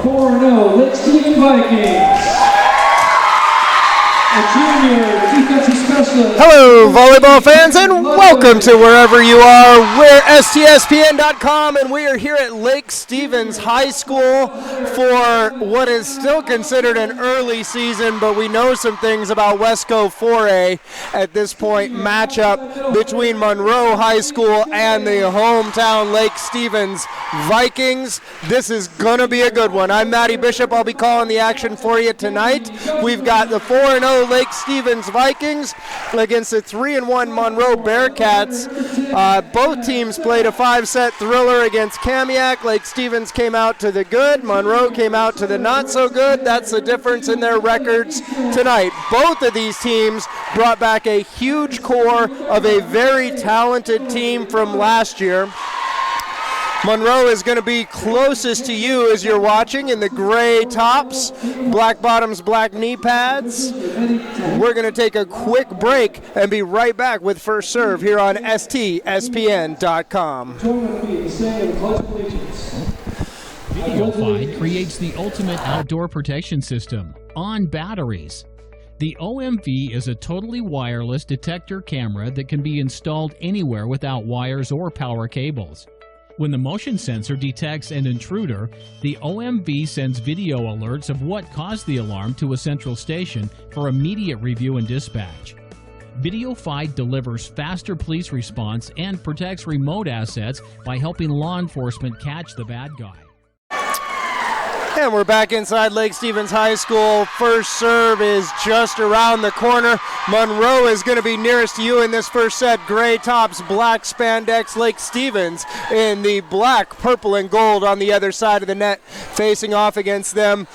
4-0 Lake Stephen Vikings. A junior defensive specialist. Hello, volleyball fans, and welcome to wherever you are. We're STSPN.com, and we are here at Lake Stevens High School for what is still considered an early season, but we know some things about Wesco 4A at this point. Matchup between Monroe High School and the hometown Lake Stevens Vikings. This is going to be a good one. I'm Matty Bishop. I'll be calling the action for you tonight. We've got the 4-0 Lake Stevens Vikings against the 3-1 Monroe Bearcats. Both teams played a 5-set thriller against Kamiak. Lake Stevens came out to the good. Monroe came out to the not so good. That's the difference in their records tonight. Both of these teams brought back a huge core of a very talented team from last year. Monroe is going to be closest to you as you're watching in the gray tops, black bottoms, black knee pads. We're going to take a quick break and be right back with First Serve here on STSPN.com. VideoFi creates the ultimate outdoor protection system on batteries. The OMV is a totally wireless detector camera that can be installed anywhere without wires or power cables. When the motion sensor detects an intruder, the OMV sends video alerts of what caused the alarm to a central station for immediate review and dispatch. VideoFi delivers faster police response and protects remote assets by helping law enforcement catch the bad guy. And we're back inside Lake Stevens High School. First serve is just around the corner. Monroe is going to be nearest to you in this first set. Gray tops, black spandex. Lake Stevens in the black, purple, and gold on the other side of the net, facing off against them.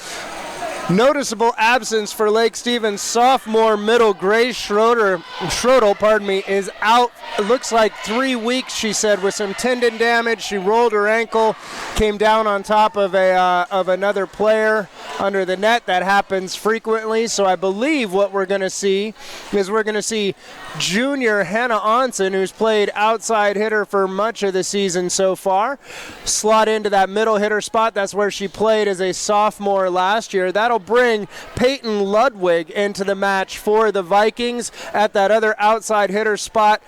Noticeable absence for Lake Stevens. Sophomore middle Grace Schroeder is out. It looks like 3 weeks, she said, with some tendon damage. She rolled her ankle, came down on top of another player under the net. That happens frequently. So I believe what we're going to see is junior Hannah Onsen, who's played outside hitter for much of the season so far, slot into that middle hitter spot. That's where she played as a sophomore last year. That'll bring Peyton Ludwig into the match for the Vikings at that other outside hitter spot.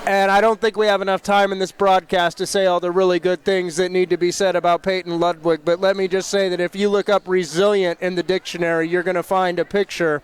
And I don't think we have enough time in this broadcast to say all the really good things that need to be said about Peyton Ludwig. But let me just say that if you look up resilient in the dictionary, you're going to find a picture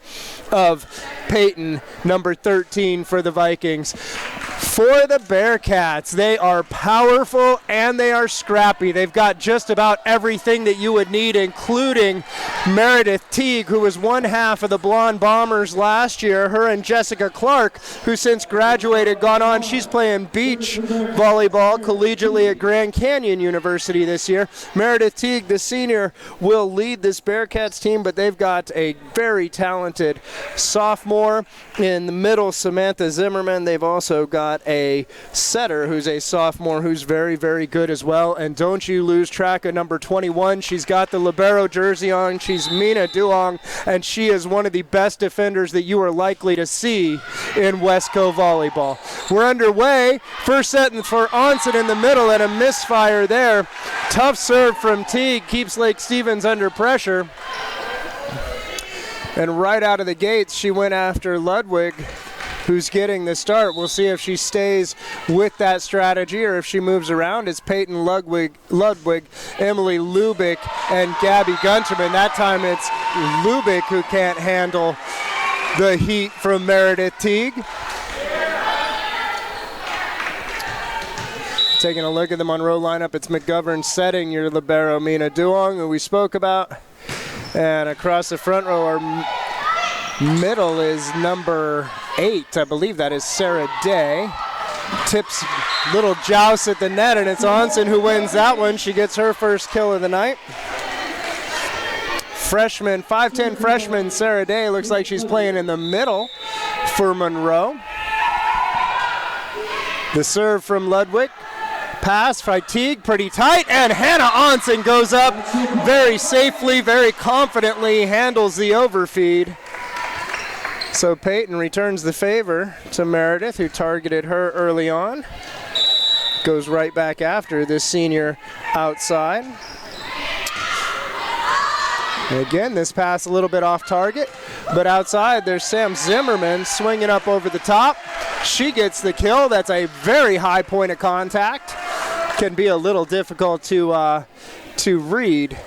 of Peyton, number 13 for the Vikings. For the Bearcats, they are powerful and they are scrappy. They've got just about everything that you would need, including Meredith Teague, who was one half of the Blonde Bombers last year. Her and Jessica Clark, who since graduated, gone on. She's playing beach volleyball collegiately at Grand Canyon University this year. Meredith Teague, the senior, will lead this Bearcats team, but they've got a very talented sophomore in the middle, Samantha Zimmerman. They've also got a setter who's a sophomore who's very, very good as well. And don't you lose track of number 21. She's got the libero jersey on. She's Mina Duong, and she is one of the best defenders that you are likely to see in Wesco volleyball. We're underway. First set for Onsen in the middle and a misfire there. Tough serve from Teague keeps Lake Stevens under pressure. And right out of the gates, she went after Ludwig, who's getting the start. We'll see if she stays with that strategy or if she moves around. It's Peyton Ludwig, Emily Lubick, and Gabby Gunterman. That time it's Lubick who can't handle the heat from Meredith Teague. Taking a look at the Monroe lineup, it's McGovern setting your libero, Mina Duong, who we spoke about. And across the front row, our middle is number 8. I believe that is Sarah Day. Tips little joust at the net, and it's Onsen who wins that one. She gets her first kill of the night. Freshman, 5'10 freshman Sarah Day, looks like she's playing in the middle for Monroe. The serve from Ludwig. Pass by Teague, pretty tight, and Hannah Onsen goes up very safely, very confidently, handles the overfeed. So Peyton returns the favor to Meredith, who targeted her early on. Goes right back after this senior outside. And again, this pass a little bit off target, but outside there's Sam Zimmerman swinging up over the top. She gets the kill. That's a very high point of contact. Can be a little difficult to read.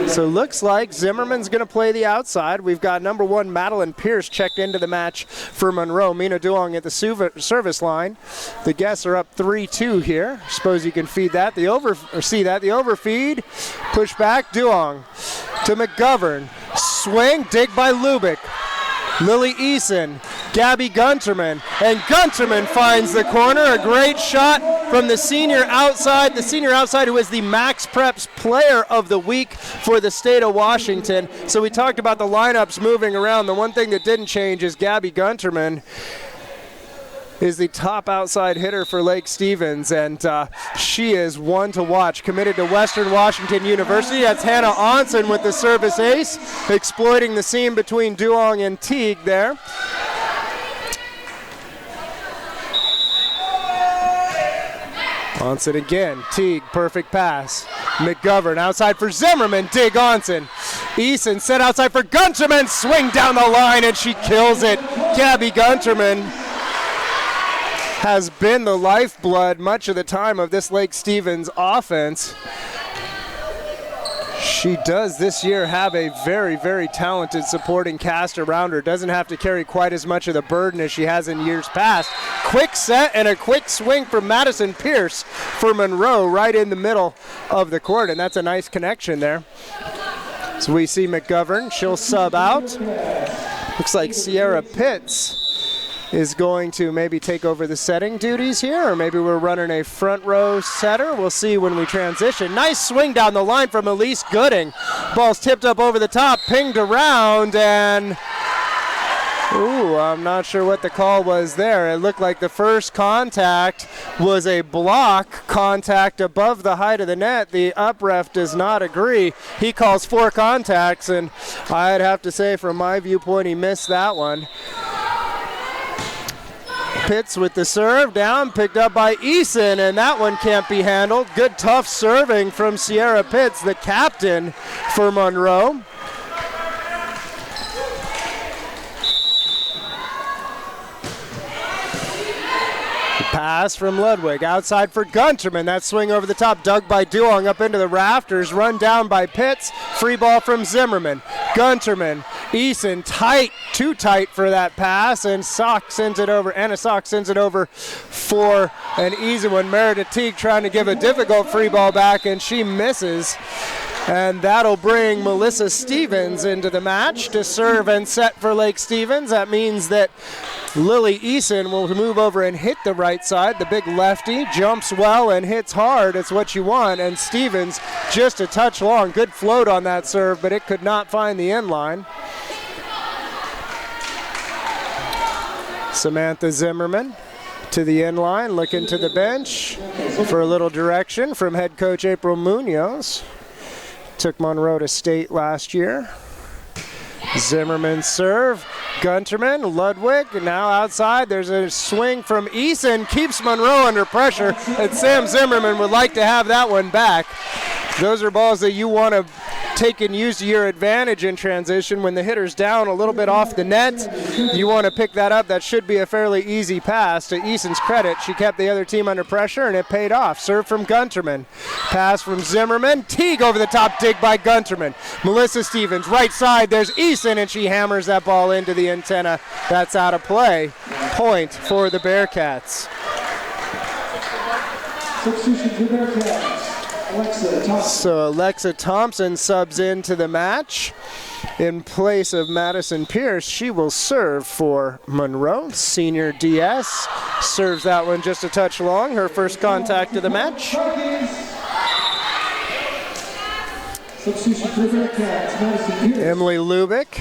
So looks like Zimmerman's going to play the outside. We've got number 1 Madeline Pierce checked into the match for Monroe. Mina Duong at the service line. The guests are up 3-2 here. Suppose you can feed that. The overfeed. Push back. Duong to McGovern. Swing. Dig by Lubick. Lily Eason, Gabby Gunterman, and Gunterman finds the corner. A great shot from the senior outside who is the Max Preps Player of the Week for the state of Washington. So we talked about the lineups moving around. The one thing that didn't change is Gabby Gunterman is the top outside hitter for Lake Stevens, and she is one to watch. Committed to Western Washington University. That's Hannah Onsen with the service ace, exploiting the seam between Duong and Teague there. Onsen again. Teague, perfect pass. McGovern outside for Zimmerman. Dig Onsen. Eason set outside for Gunterman. Swing down the line, and she kills it. Gabby Gunterman has been the lifeblood much of the time of this Lake Stevens offense. She does this year have a very, very talented supporting cast around her. Doesn't have to carry quite as much of the burden as she has in years past. Quick set and a quick swing from Madison Pierce for Monroe right in the middle of the court, and that's a nice connection there. So we see McGovern, she'll sub out. Looks like Sierra Pitts is going to maybe take over the setting duties here, or maybe we're running a front row setter. We'll see when we transition. Nice swing down the line from Elise Gooding. Ball's tipped up over the top, pinged around, and I'm not sure what the call was there. It looked like the first contact was a block contact above the height of the net. The up ref does not agree. He calls 4 contacts, and I'd have to say from my viewpoint he missed that one. Pitts with the serve, down, picked up by Eason, and that one can't be handled. Good tough serving from Sierra Pitts, the captain for Monroe. Pass from Ludwig, outside for Gunterman. That swing over the top, dug by Duong up into the rafters, run down by Pitts. Free ball from Zimmerman. Gunterman, Eason, tight, too tight for that pass, and Sock sends it over. Anna Sock sends it over for an easy one. Meredith Teague trying to give a difficult free ball back, and she misses. And that'll bring Melissa Stevens into the match to serve and set for Lake Stevens. That means that Lily Eason will move over and hit the right side. The big lefty jumps well and hits hard. It's what you want. And Stevens just a touch long. Good float on that serve, but it could not find the end line. Samantha Zimmerman to the end line, looking to the bench for a little direction from head coach April Munoz. Took Monroe to state last year. Zimmerman serve. Gunterman, Ludwig, now outside. There's a swing from Eason, keeps Monroe under pressure, and Sam Zimmerman would like to have that one back. Those are balls that you want to take and use to your advantage in transition. When the hitter's down a little bit off the net, you want to pick that up. That should be a fairly easy pass. To Eason's credit, she kept the other team under pressure, and it paid off. Serve from Gunterman. Pass from Zimmerman. Teague over the top, dig by Gunterman. Melissa Stevens, right side. There's Eason, and she hammers that ball into the antenna. That's out of play. Point for the Bearcats. Substitution for Bearcats. So Alexa Thompson subs into the match in place of Madison Pierce. She will serve for Monroe. Senior DS serves that one just a touch long. Her first contact of the match. Substitution for Bearcats, Madison Pierce. Emily Lubick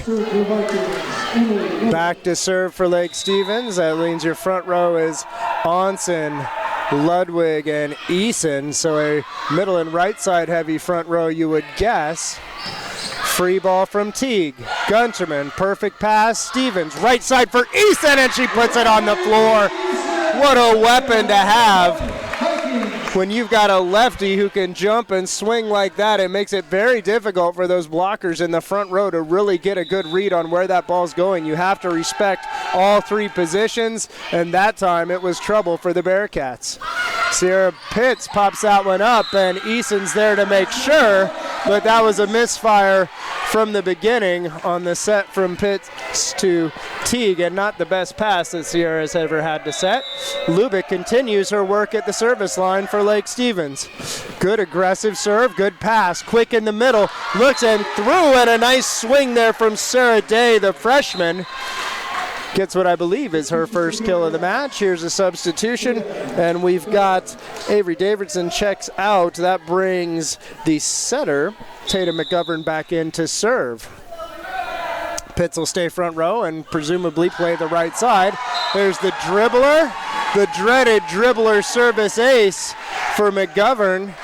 back to serve for Lake Stevens. That means your front row is Onsen, Ludwig, and Eason. So a middle and right side heavy front row, you would guess. Free ball from Teague. Gunterman, perfect pass. Stevens, right side for Eason, and she puts it on the floor. What a weapon to have. when you've got a lefty who can jump and swing like that, it makes it very difficult for those blockers in the front row to really get a good read on where that ball's going. You have to respect all three positions, and that time it was trouble for the Bearcats. Sierra Pitts pops that one up, and Eason's there to make sure, but that was a misfire from the beginning on the set from Pitts to Teague, and not the best pass that Sierra's ever had to set. Lubick continues her work at the service line for Lake Stevens. Good aggressive serve, good pass, quick in the middle, looks and through, and a nice swing there from Sarah Day, the freshman. Gets what I believe is her first kill of the match. Here's a substitution, and we've got Avery Davidson checks out. That brings the setter, Tatum McGovern, back in to serve. Pitts will stay front row and presumably play the right side. There's the dribbler, the dreaded dribbler service ace for McGovern.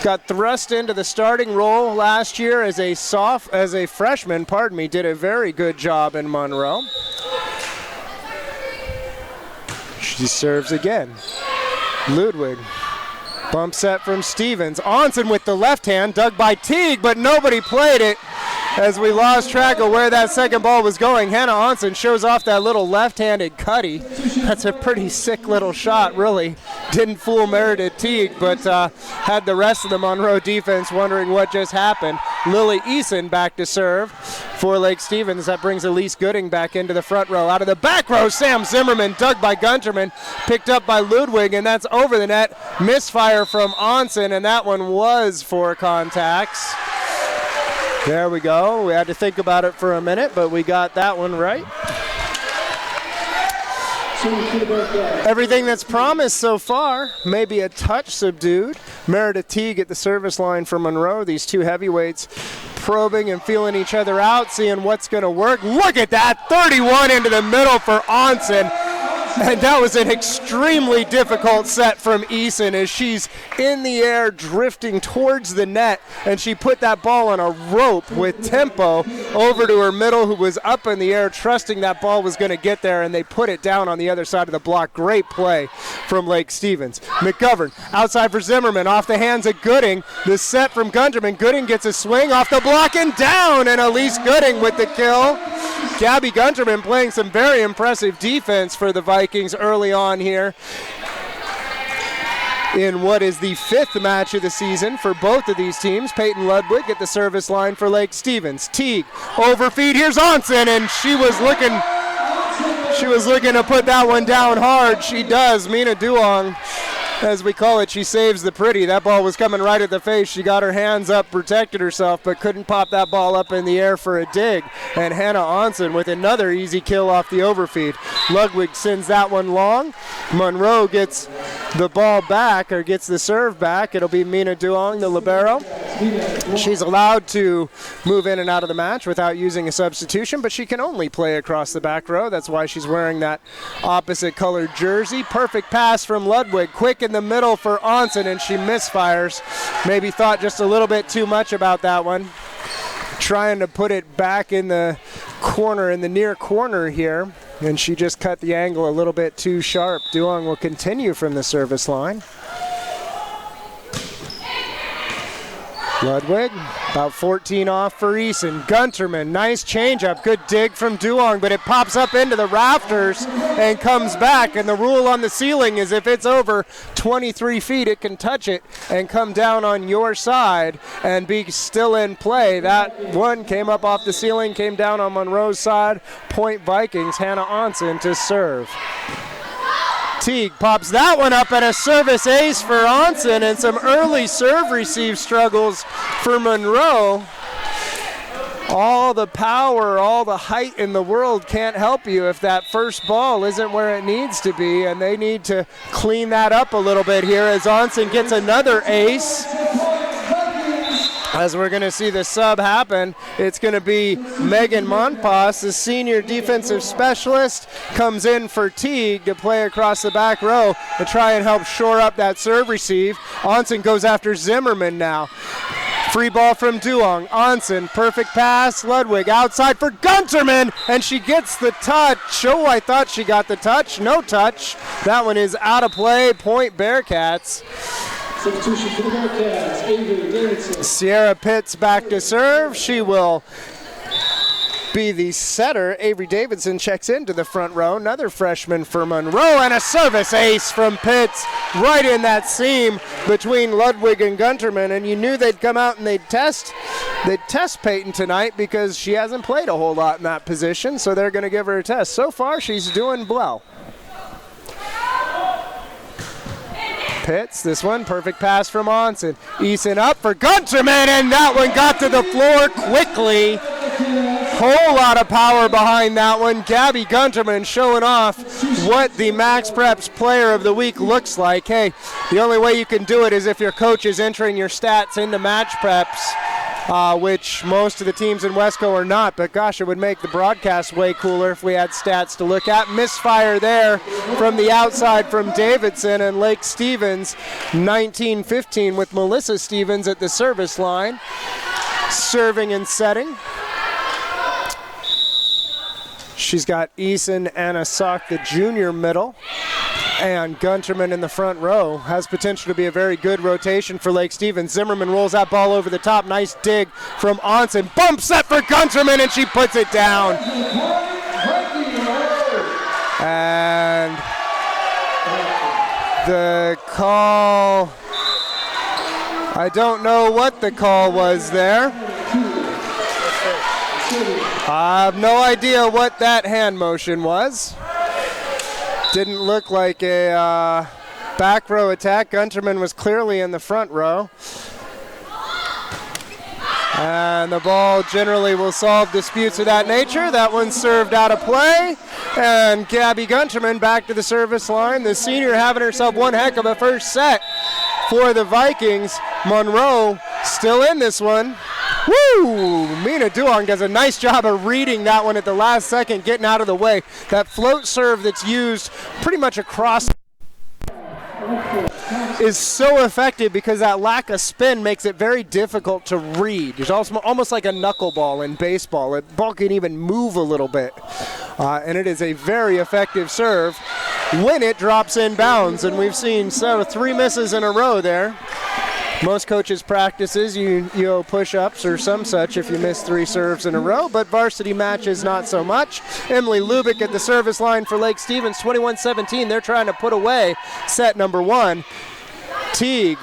Got thrust into the starting role last year as a freshman, did a very good job in Monroe. She serves again. Ludwig. Bump set from Stevens. Onsen with the left hand, dug by Teague, but nobody played it as we lost track of where that second ball was going. Hannah Onsen shows off that little left-handed cutty. That's a pretty sick little shot, really. Didn't fool Meredith Teague, but had the rest of the Monroe defense wondering what just happened. Lily Eason back to serve for Lake Stevens. That brings Elise Gooding back into the front row. Out of the back row, Sam Zimmerman, dug by Gunterman, picked up by Ludwig, and that's over the net. Misfire from Onsen, and that one was for contacts. There we go. We had to think about it for a minute, but we got that one right. Everything that's promised so far, maybe a touch subdued. Meredith Teague at the service line for Monroe. These two heavyweights probing and feeling each other out, seeing what's going to work. Look at that, 31 into the middle for Onsen. And that was an extremely difficult set from Eason as she's in the air drifting towards the net, and she put that ball on a rope with tempo over to her middle, who was up in the air trusting that ball was going to get there, and they put it down on the other side of the block. Great play from Lake Stevens. McGovern outside for Zimmerman, off the hands of Gooding. The set from Gunterman. Gooding gets a swing off the block and down, and Elise Gooding with the kill. Gabby Gunterman playing some very impressive defense for the Vikings early on here in what is the fifth match of the season for both of these teams. Peyton Ludwig at the service line for Lake Stevens. Teague, overfeed, here's Onsen, and she was looking to put that one down hard. She does. Mina Duong, as we call it, she saves the pretty. That ball was coming right at the face. She got her hands up, protected herself, but couldn't pop that ball up in the air for a dig. And Hannah Onsen with another easy kill off the overfeed. Ludwig sends that one long. Monroe gets the ball back, or gets the serve back. It'll be Mina Duong, the libero. She's allowed to move in and out of the match without using a substitution, but she can only play across the back row. That's why she's wearing that opposite colored jersey. Perfect pass from Ludwig. Quick in the middle for Onsen, and she misfires. Maybe thought just a little bit too much about that one. Trying to put it back in the corner, in the near corner here, and she just cut the angle a little bit too sharp. Duong will continue from the service line. Ludwig, about 14 off for Eason. Gunterman, nice changeup. Good dig from Duong, but it pops up into the rafters and comes back. And the rule on the ceiling is if it's over 23 feet, it can touch it and come down on your side and be still in play. That one came up off the ceiling, came down on Monroe's side. Point Vikings, Hannah Onsen to serve. Teague pops that one up, and a service ace for Onsen, and some early serve receive struggles for Monroe. All the power, all the height in the world can't help you if that first ball isn't where it needs to be, and they need to clean that up a little bit here as Onsen gets another ace. As we're going to see the sub happen, it's going to be Megan Monpas, the senior defensive specialist, comes in for Teague to play across the back row to try and help shore up that serve receive. Onsen goes after Zimmerman now. Free ball from Duong. Onsen, perfect pass. Ludwig outside for Gunterman, and she gets the touch. Oh, I thought she got the touch. No touch. That one is out of play. Point Bearcats. Substitution for the Bearcats, Avery Davidson. Sierra Pitts back to serve. She will be the setter. Avery Davidson checks into the front row. Another freshman for Monroe, and a service ace from Pitts right in that seam between Ludwig and Gunterman. And you knew they'd come out and they'd test Peyton tonight because she hasn't played a whole lot in that position, so they're going to give her a test. So far, she's doing well. Pitts, this one, perfect pass from Onsen. Eason up for Gunterman, and that one got to the floor quickly. Whole lot of power behind that one. Gabby Gunterman showing off what the Max Preps Player of the Week looks like. Hey, the only way you can do it is if your coach is entering your stats into Match Preps, which most of the teams in Wesco are not, but gosh, it would make the broadcast way cooler if we had stats to look at. Misfire there from the outside from Davidson, and Lake Stevens 19-15 with Melissa Stevens at the service line, serving and setting. She's got Eason and Asak, the junior middle, and Gunterman in the front row. Has potential to be a very good rotation for Lake Stevens. Zimmerman rolls that ball over the top. Nice dig from Onsen. Bump set for Gunterman, and she puts it down. And the call, I don't know what the call was there. I have no idea what that hand motion was. Didn't look like a back row attack. Gunterman was clearly in the front row. And the ball generally will solve disputes of that nature. That one's served out of play. And Gabby Gunterman back to the service line. The senior having herself one heck of a first set for the Vikings. Monroe still in this one. Woo! Mina Duong does a nice job of reading that one at the last second, getting out of the way. That float serve that's used pretty much across is so effective because that lack of spin makes it very difficult to read. It's almost like a knuckleball in baseball. The ball can even move a little bit. And it is a very effective serve when it drops in bounds. And we've seen 3 misses in a row there. Most coaches' practices, you push-ups or some such if you miss 3 serves in a row, but varsity matches not so much. Emily Lubick at the service line for Lake Stevens, 21-17. They're trying to put away set number 1. Teague,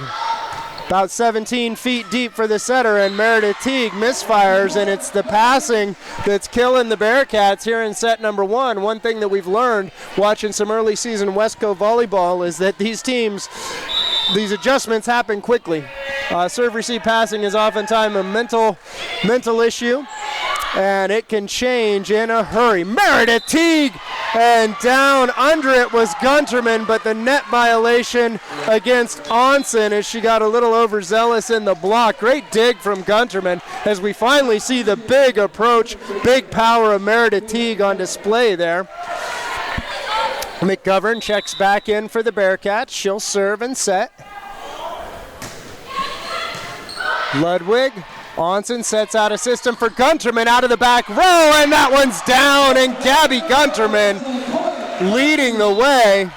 about 17 feet deep for the setter, and Meredith Teague misfires, and it's the passing that's killing the Bearcats here in set number 1. One thing that we've learned watching some early season Wesco volleyball is that these adjustments happen quickly. Serve receive passing is oftentimes a mental issue, and it can change in a hurry. Meredith Teague, and down under it was Gunterman, but the net violation against Onsen as she got a little overzealous in the block. Great dig from Gunterman as we finally see the big approach, big power of Meredith Teague on display there. McGovern checks back in for the Bearcats. She'll serve and set. Ludwig, Onsen sets out a system for Gunterman out of the back row, and that one's down, and Gabby Gunterman leading the way.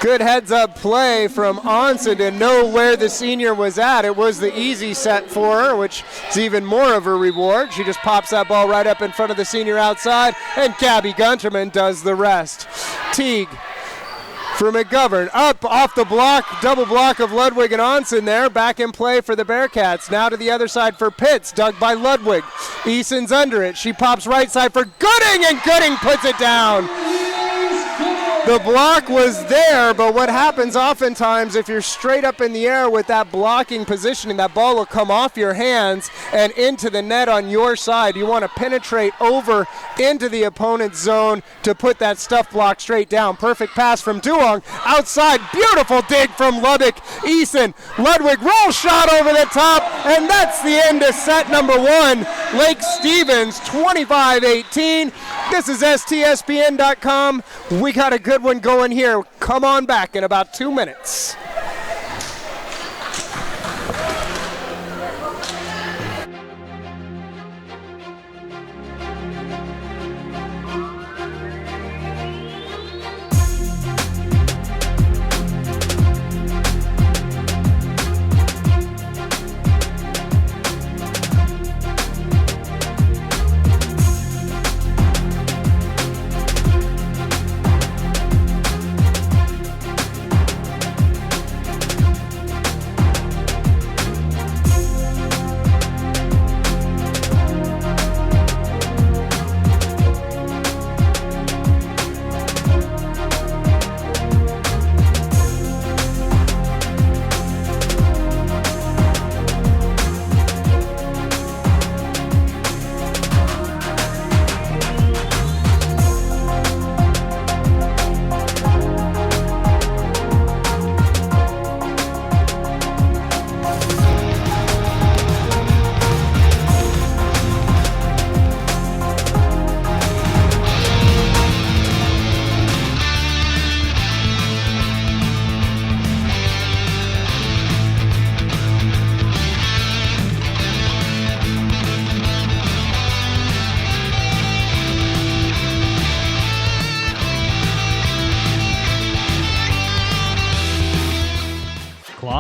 Good heads-up play from Onsen to know where the senior was at. It was the easy set for her, which is even more of a reward. She just pops that ball right up in front of the senior outside, and Gabby Gunterman does the rest. Teague for McGovern, up off the block, double block of Ludwig and Onsen there. Back in play for the Bearcats. Now to the other side for Pitts, dug by Ludwig. Eason's under it. She pops right side for Gooding, and Gooding puts it down. The block was there, but what happens oftentimes if you're straight up in the air with that blocking positioning, that ball will come off your hands and into the net on your side. You want to penetrate over into the opponent's zone to put that stuff block straight down. Perfect pass from Duong. Outside, beautiful dig from Lubbock. Eason, Ludwig, roll shot over the top, and that's the end of set number 1. Lake Stevens, 25-18. This is STSPN.com. We got a good one going here. Come on back in about 2 minutes.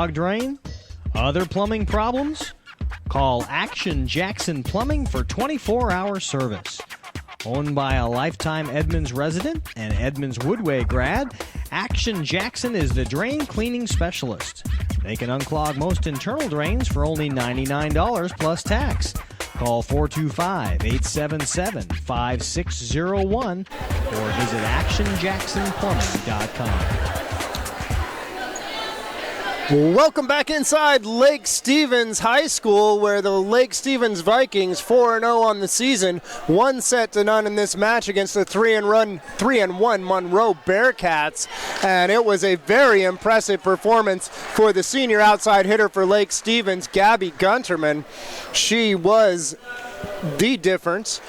clogged drain? Other plumbing problems? Call Action Jackson Plumbing for 24-hour service. Owned by a lifetime Edmonds resident and Edmonds Woodway grad, Action Jackson is the drain cleaning specialist. They can unclog most internal drains for only $99 plus tax. Call 425-877-5601 or visit actionjacksonplumbing.com. Welcome back inside Lake Stevens High School, where the Lake Stevens Vikings 4-0 on the season, 1-0 in this match against the 3-1 Monroe Bearcats, and it was a very impressive performance for the senior outside hitter for Lake Stevens, Gabby Gunterman. She was the difference.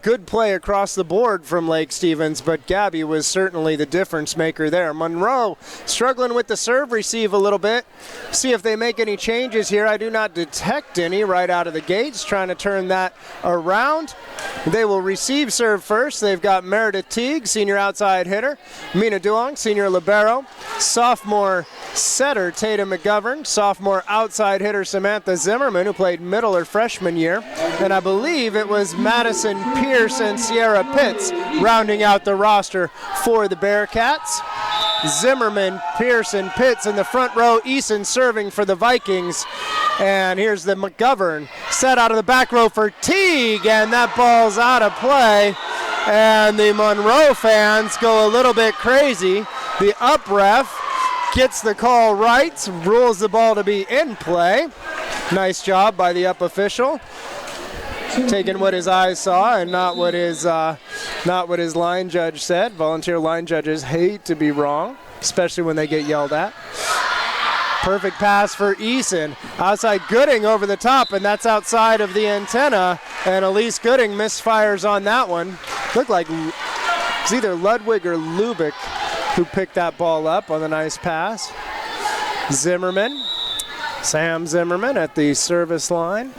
Good play across the board from Lake Stevens, but Gabby was certainly the difference maker there. Monroe struggling with the serve receive a little bit. See if they make any changes here. I do not detect any right out of the gates, trying to turn that around. They will receive serve first. They've got Meredith Teague, senior outside hitter, Mina Duong, senior libero, sophomore setter Tatum McGovern, sophomore outside hitter Samantha Zimmerman, who played middle her freshman year, and I believe it was Madison Pierce and Sierra Pitts rounding out the roster for the Bearcats. Zimmerman, Pierce, and Pitts in the front row. Eason serving for the Vikings. And here's the McGovern set out of the back row for Teague, and that ball's out of play. And the Monroe fans go a little bit crazy. The up ref gets the call right, rules the ball to be in play. Nice job by the up official, taking what his eyes saw and not what his line judge said. Volunteer line judges hate to be wrong, especially when they get yelled at. Perfect pass for Eason. Outside Gooding over the top, and that's outside of the antenna. And Elise Gooding misfires on that one. Looked like it's either Ludwig or Lubick who picked that ball up on the nice pass. Zimmerman, Sam Zimmerman at the service line.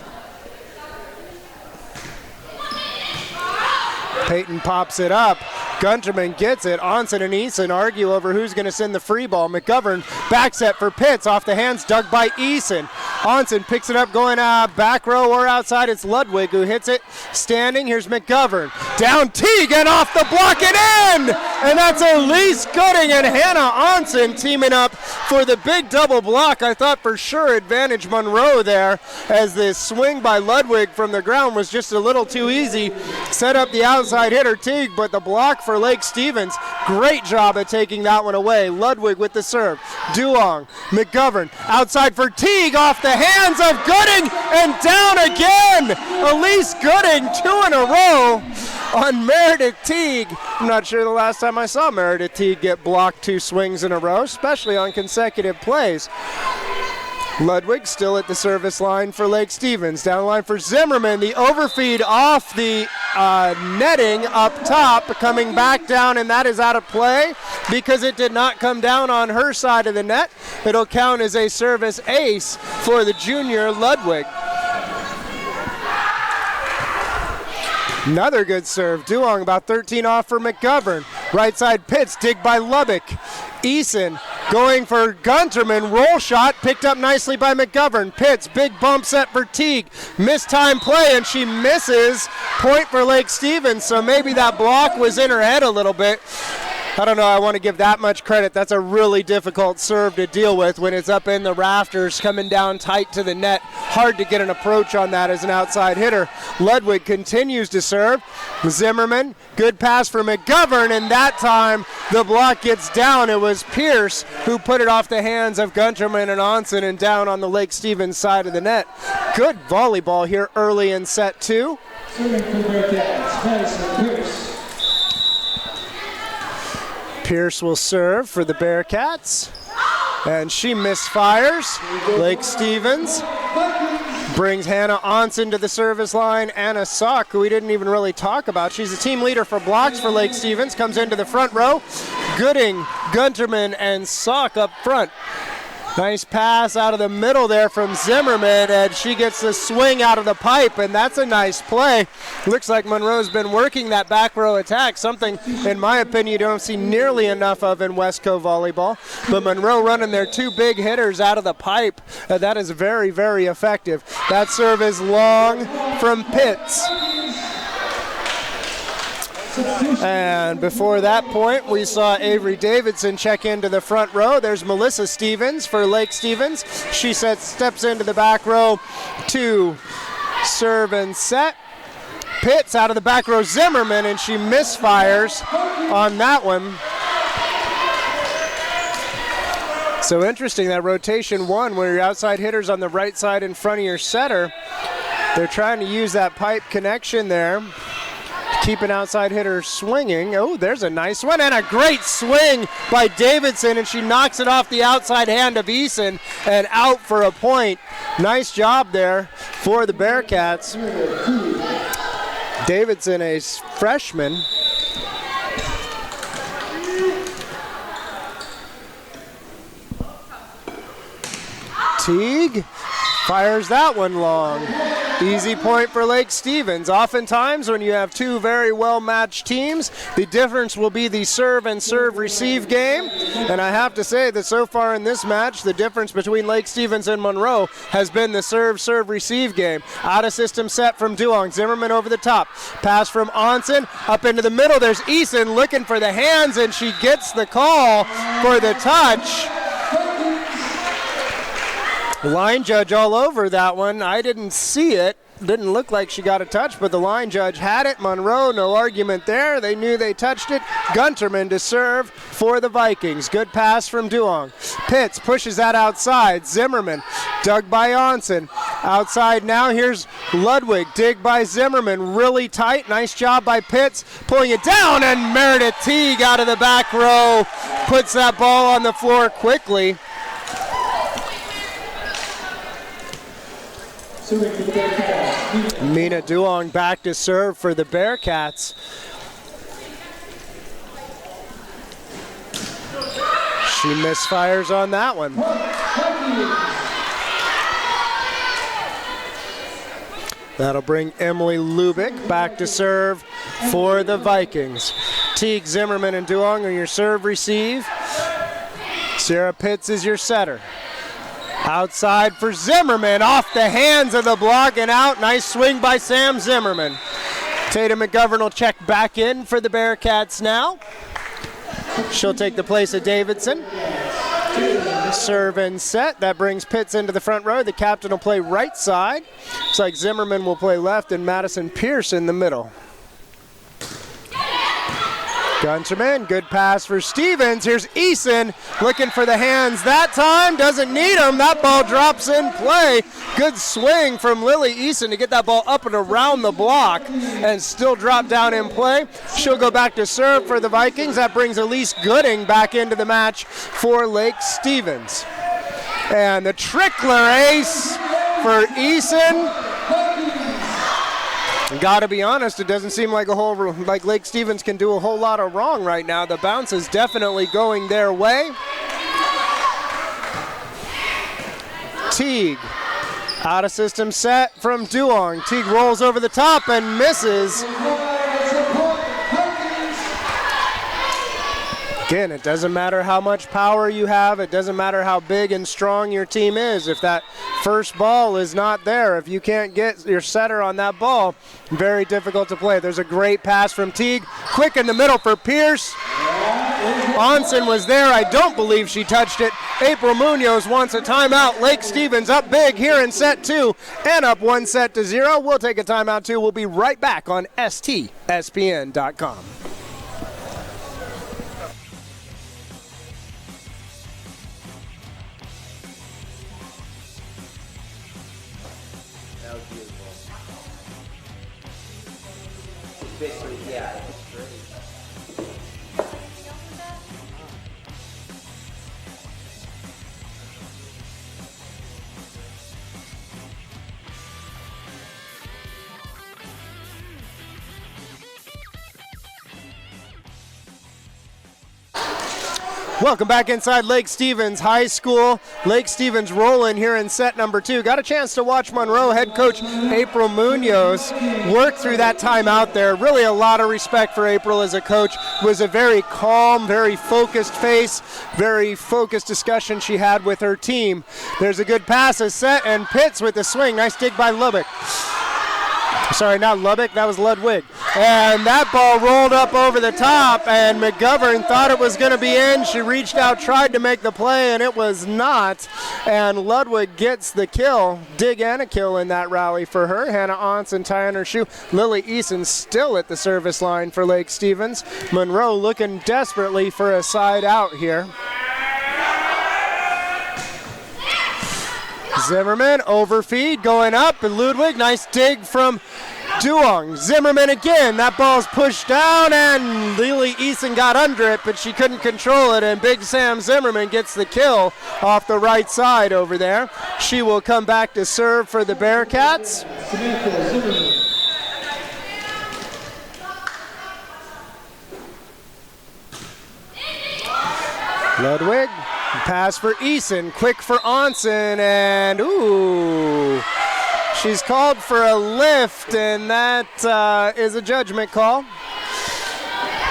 Peyton pops it up. Gunterman gets it. Onsen and Eason argue over who's going to send the free ball. McGovern back set for Pitts. Off the hands, dug by Eason. Onsen picks it up going back row or outside. It's Ludwig who hits it. Standing, here's McGovern. Down Teague and off the block and in! And that's Elise Gooding and Hannah Onsen teaming up for the big double block. I thought for sure advantage Monroe there, as this swing by Ludwig from the ground was just a little too easy. Set up the outside hitter Teague, but the block for Lake Stevens. Great job at taking that one away. Ludwig with the serve. Duong, McGovern, outside for Teague, off the hands of Gooding, and down again! Elise Gooding, 2 in a row on Meredith Teague. I'm not sure the last time I saw Meredith Teague get blocked 2 swings in a row, especially on consecutive plays. Ludwig still at the service line for Lake Stevens. Down the line for Zimmerman. The overfeed off the netting up top, coming back down, and that is out of play because it did not come down on her side of the net. It'll count as a service ace for the junior Ludwig. Another good serve. Duong about 13 off for McGovern. Right side Pitts, dig by Lubbock. Eason going for Gunterman. Roll shot picked up nicely by McGovern. Pitts, big bump set for Teague. Missed time play, and she misses. Point for Lake Stevens, so maybe that block was in her head a little bit. I don't know, I want to give that much credit. That's a really difficult serve to deal with when it's up in the rafters, coming down tight to the net. Hard to get an approach on that as an outside hitter. Ludwig continues to serve. Zimmerman, good pass for McGovern, and that time the block gets down. It was Pierce who put it off the hands of Gunterman and Onsen and down on the Lake Stevens side of the net. Good volleyball here early in set 2. Pierce will serve for the Bearcats, and she misfires. Lake Stevens brings Hannah Onsen to the service line. Anna Sock, who we didn't even really talk about. She's the team leader for blocks for Lake Stevens, comes into the front row. Gooding, Gunterman, and Sock up front. Nice pass out of the middle there from Zimmerman, and she gets the swing out of the pipe, and that's a nice play. Looks like Monroe's been working that back row attack, something, in my opinion, you don't see nearly enough of in Westco volleyball. But Monroe running their two big hitters out of the pipe. That is very, very effective. That serve is long from Pitts. And before that point, we saw Avery Davidson check into the front row. There's Melissa Stevens for Lake Stevens. She steps into the back row to serve and set. Pitts out of the back row, Zimmerman, and she misfires on that one. So interesting, that rotation one where your outside hitter's on the right side in front of your setter. They're trying to use that pipe connection there. Keep an outside hitter swinging. Oh, there's a nice one, and a great swing by Davidson, and she knocks it off the outside hand of Eason and out for a point. Nice job there for the Bearcats. Davidson, a freshman. Teague fires that one long. Easy point for Lake Stevens. Oftentimes when you have two very well-matched teams, the difference will be the serve and serve-receive game. And I have to say that so far in this match, the difference between Lake Stevens and Monroe has been the serve-serve-receive game. Out of system set from Duong. Zimmerman over the top. Pass from Onsen. Up into the middle. There's Eason looking for the hands, and she gets the call for the touch. Line judge all over that one. I didn't see it. Didn't look like she got a touch, but the line judge had it. Monroe, no argument there. They knew they touched it. Gunterman to serve for the Vikings. Good pass from Duong. Pitts pushes that outside. Zimmerman dug by Onsen. Outside now, here's Ludwig. Dig by Zimmerman. Really tight. Nice job by Pitts. Pulling it down, and Meredith Teague out of the back row puts that ball on the floor quickly. Mina Duong back to serve for the Bearcats. She misfires on that one. That'll bring Emily Lubick back to serve for the Vikings. Teague, Zimmerman, and Duong are your serve-receive. Sarah Pitts is your setter. Outside for Zimmerman, off the hands of the block and out. Nice swing by Sam Zimmerman. Tatum McGovern will check back in for the Bearcats now. She'll take the place of Davidson. Serve and set. That brings Pitts into the front row. The captain will play right side. Looks like Zimmerman will play left and Madison Pierce in the middle. Gunterman, good pass for Stevens. Here's Eason looking for the hands that time. Doesn't need them. That ball drops in play. Good swing from Lily Eason to get that ball up and around the block and still drop down in play. She'll go back to serve for the Vikings. That brings Elise Gooding back into the match for Lake Stevens. And the trickler ace for Eason. Gotta be honest, it doesn't seem like Lake Stevens can do a whole lot of wrong right now. The bounce is definitely going their way. Teague, out of system set from Duong. Teague rolls over the top and misses. Again, it doesn't matter how much power you have. It doesn't matter how big and strong your team is. If that first ball is not there, if you can't get your setter on that ball, very difficult to play. There's a great pass from Teague. Quick in the middle for Pierce. Onsen was there. I don't believe she touched it. April Munoz wants a timeout. Lake Stevens up big here in set two and up 1-0. We'll take a timeout too. We'll be right back on STSPN.com. Basically, yeah, it's great. Welcome back inside Lake Stevens High School. Lake Stevens rolling here in set number 2. Got a chance to watch Monroe head coach April Munoz work through that time out there. Really a lot of respect for April as a coach. Was a very calm, very focused face, very focused discussion she had with her team. There's a good pass, a set, and Pitts with the swing. Nice dig by Lubbock. Sorry, not Lubbock, that was Ludwig. And that ball rolled up over the top, and McGovern thought it was going to be in. She reached out, tried to make the play, and it was not. And Ludwig gets the kill, dig and a kill in that rally for her. Hannah Onsen tying her shoe. Lily Eason still at the service line for Lake Stevens. Monroe looking desperately for a side out here. Zimmerman, overfeed, going up, and Ludwig, nice dig from Duong. Zimmerman again, that ball's pushed down, and Lily Eason got under it, but she couldn't control it, and Big Sam Zimmerman gets the kill off the right side over there. She will come back to serve for the Bearcats. Ludwig. Pass for Eason, quick for Onsen, and ooh, she's called for a lift, and that is a judgment call.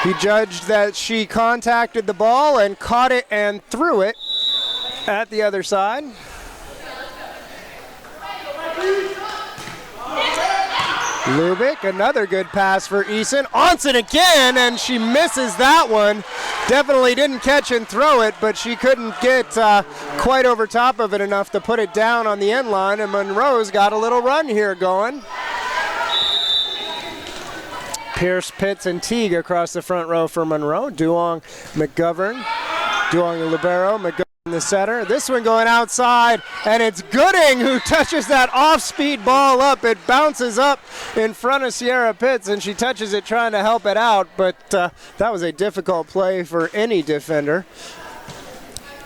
He judged that she contacted the ball and caught it and threw it at the other side. Lubick, another good pass for Eason. Onsen again, and she misses that one. Definitely didn't catch and throw it, but she couldn't get quite over top of it enough to put it down on the end line, and Monroe's got a little run here going. Pierce, Pitts, and Teague across the front row for Monroe. Duong, McGovern. Duong the libero, McGovern the setter. This one going outside, and it's Gooding who touches that off-speed ball up. It bounces up in front of Sierra Pitts, and she touches it trying to help it out, but that was a difficult play for any defender.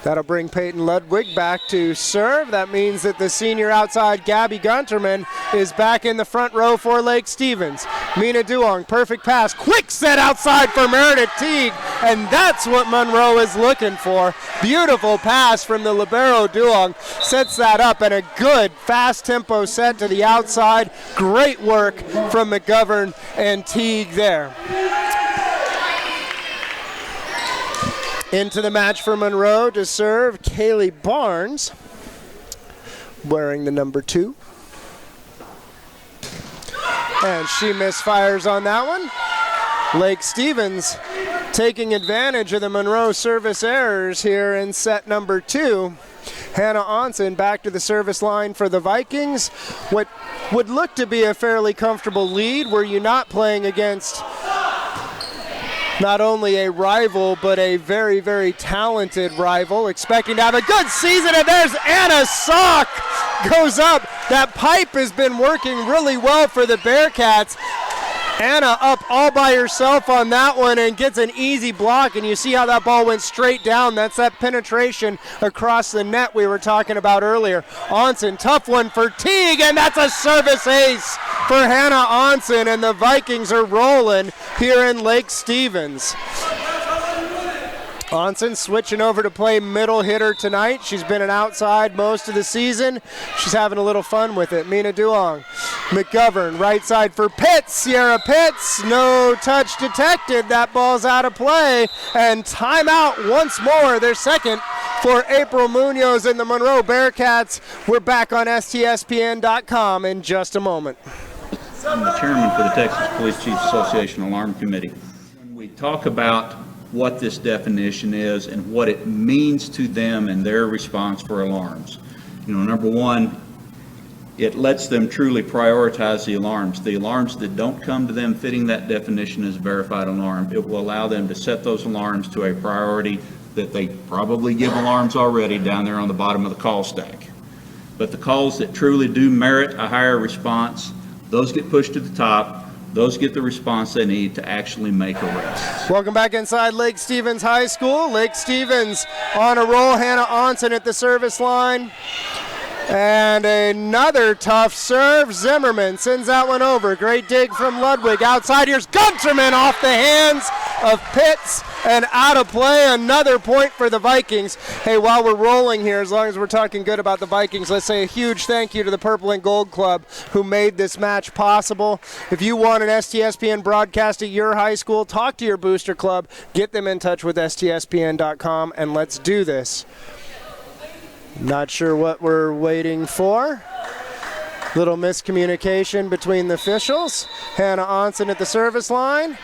That'll bring Peyton Ludwig back to serve. That means that the senior outside Gabby Gunterman is back in the front row for Lake Stevens. Mina Duong, perfect pass, quick set outside for Meredith Teague, and that's what Monroe is looking for. Beautiful pass from the libero Duong, sets that up, and a good fast tempo set to the outside. Great work from McGovern and Teague there. Into the match for Monroe to serve Kaylee Barnes, wearing the number 2. And she misfires on that one. Lake Stevens taking advantage of the Monroe service errors here in set number 2. Hannah Onsen back to the service line for the Vikings. What would look to be a fairly comfortable lead. Were you not playing against not only a rival, but a very, very talented rival, expecting to have a good season, and there's Anna Sock, goes up. That pipe has been working really well for the Bearcats. Anna up all by herself on that one and gets an easy block, and you see how that ball went straight down. That's that penetration across the net we were talking about earlier. Onsen, tough one for Teague, and that's a service ace for Hannah Onsen, and the Vikings are rolling here in Lake Stevens. Onsen switching over to play middle hitter tonight. She's been an outside most of the season. She's having a little fun with it. Mina Duong. McGovern, right side for Pitts. Sierra Pitts, no touch detected. That ball's out of play. And timeout once more, their second for April Munoz and the Monroe Bearcats. We're back on STSPN.com in just a moment. I'm the chairman for the Texas Police Chiefs Association Alarm Committee. When we talk about what this definition is and what it means to them and their response for alarms. Number one, it lets them truly prioritize the alarms. The alarms that don't come to them fitting that definition as a verified alarm, it will allow them to set those alarms to a priority that they probably give alarms already down there on the bottom of the call stack. But the calls that truly do merit a higher response, those get pushed to the top. Those get the response they need to actually make arrests. Welcome back inside Lake Stevens High School. Lake Stevens on a roll. Hannah Onsen at the service line. And another tough serve. Zimmerman sends that one over. Great dig from Ludwig. Outside, here's Gunterman off the hands of Pitts, and out of play. Another point for the Vikings. Hey, while we're rolling here, as long as we're talking good about the Vikings, let's say a huge thank you to the Purple and Gold Club who made this match possible. If you want an STSPN broadcast at your high school, talk to your booster club, get them in touch with STSPN.com, and let's do this. Not sure what we're waiting for. Little miscommunication between the officials. Hannah Onsen at the service line.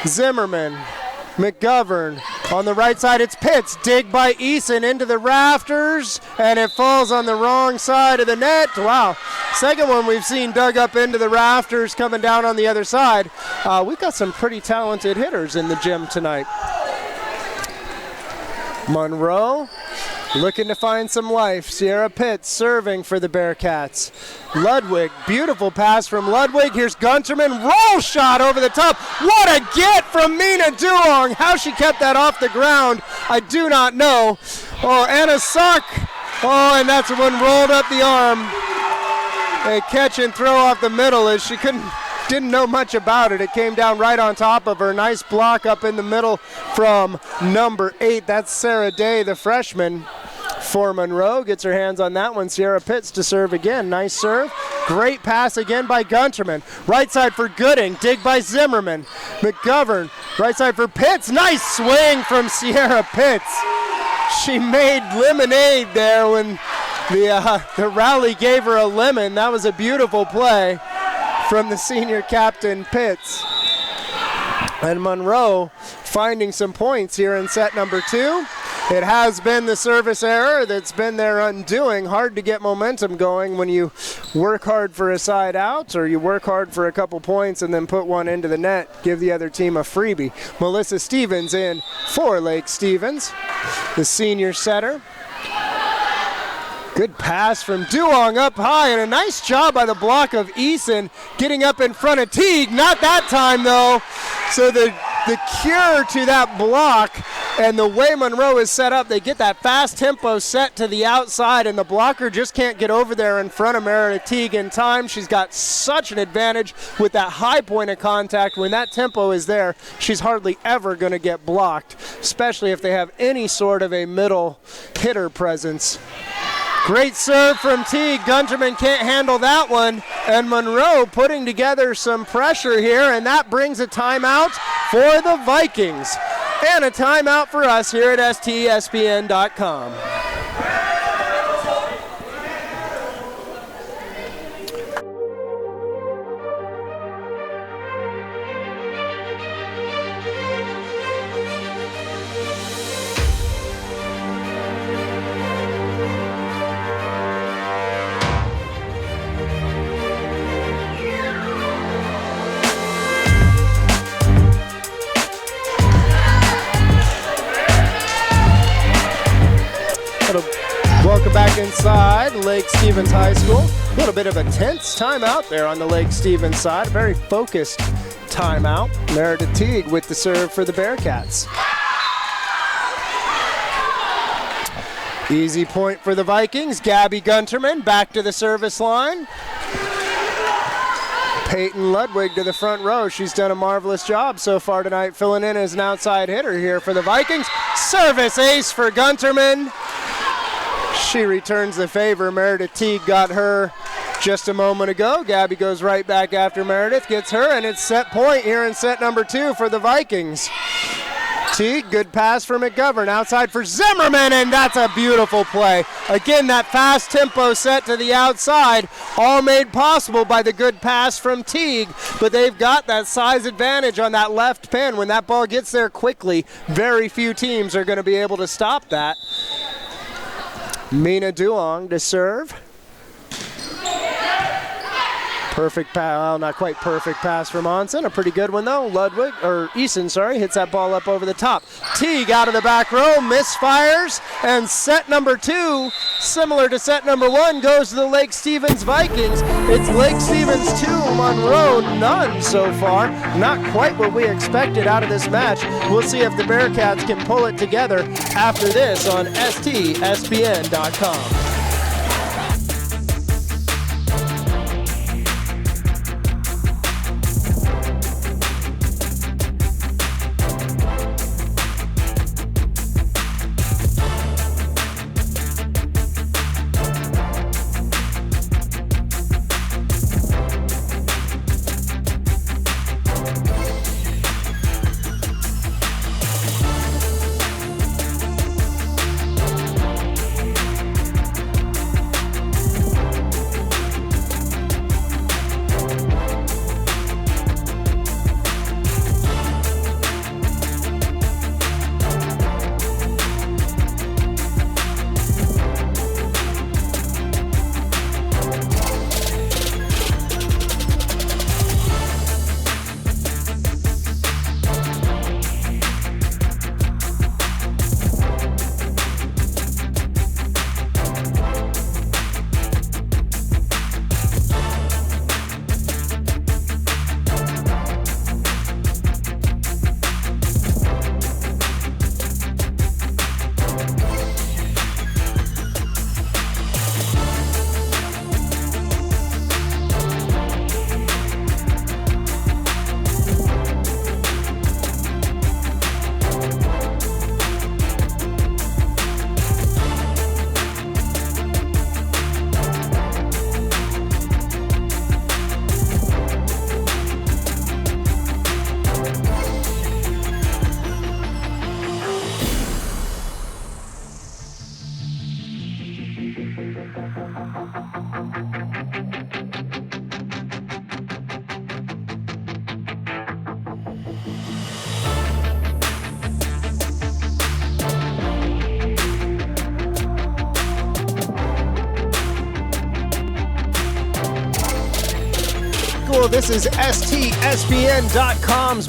Zimmerman, McGovern on the right side. It's Pitts. Dig by Eason into the rafters, and it falls on the wrong side of the net. Wow. Second one we've seen dug up into the rafters coming down on the other side. We've got some pretty talented hitters in the gym tonight. Monroe looking to find some life. Sierra Pitts serving for the Bearcats. Ludwig, beautiful pass from Ludwig. Here's Gunterman, roll shot over the top. What a get from Mina Duong. How she kept that off the ground, I do not know. Oh, Anna Suck. Oh, and that's one rolled up the arm. A catch and throw off the middle as she didn't know much about it. It came down right on top of her. Nice block up in the middle from number 8. That's Sarah Day, the freshman for Monroe. Gets her hands on that one. Sierra Pitts to serve again. Nice serve. Great pass again by Gunterman. Right side for Gooding. Dig by Zimmerman. McGovern. Right side for Pitts. Nice swing from Sierra Pitts. She made lemonade there when the rally gave her a lemon. That was a beautiful play from the senior captain, Pitts. And Monroe finding some points here in set number 2. It has been the service error that's been their undoing. Hard to get momentum going when you work hard for a side out, or you work hard for a couple points and then put one into the net, give the other team a freebie. Melissa Stevens in for Lake Stevens, the senior setter. Good pass from Duong up high, and a nice job by the block of Eason getting up in front of Teague. Not that time, though. So the cure to that block and the way Monroe is set up, they get that fast tempo set to the outside, and the blocker just can't get over there in front of Meredith Teague in time. She's got such an advantage with that high point of contact. When that tempo is there, she's hardly ever going to get blocked, especially if they have any sort of a middle hitter presence. Great serve from Teague. Gunterman can't handle that one. And Monroe putting together some pressure here, and that brings a timeout for the Vikings. And a timeout for us here at STSPN.com. Welcome back inside Lake Stevens High School. A little bit of a tense timeout there on the Lake Stevens side. A very focused timeout. Meredith Teague with the serve for the Bearcats. Easy point for the Vikings. Gabby Gunterman back to the service line. Peyton Ludwig to the front row. She's done a marvelous job so far tonight, filling in as an outside hitter here for the Vikings. Service ace for Gunterman. She returns the favor. Meredith Teague got her just a moment ago. Gabby goes right back after Meredith, gets her, and it's set point here in set number 2 for the Vikings. Teague, good pass for McGovern, outside for Zimmerman, and that's a beautiful play. Again, that fast tempo set to the outside, all made possible by the good pass from Teague, but they've got that size advantage on that left pin. When that ball gets there quickly, very few teams are going to be able to stop that. Mina Duong to serve. Perfect pass, well, not quite perfect pass from Onsen. A pretty good one though. Eason, hits that ball up over the top. Teague out of the back row, misfires, and set number 2, similar to set number 1, goes to the Lake Stevens Vikings. It's Lake Stevens 2, Monroe none so far. Not quite what we expected out of this match. We'll see if the Bearcats can pull it together after this on STSPN.com. This is STSPN.com's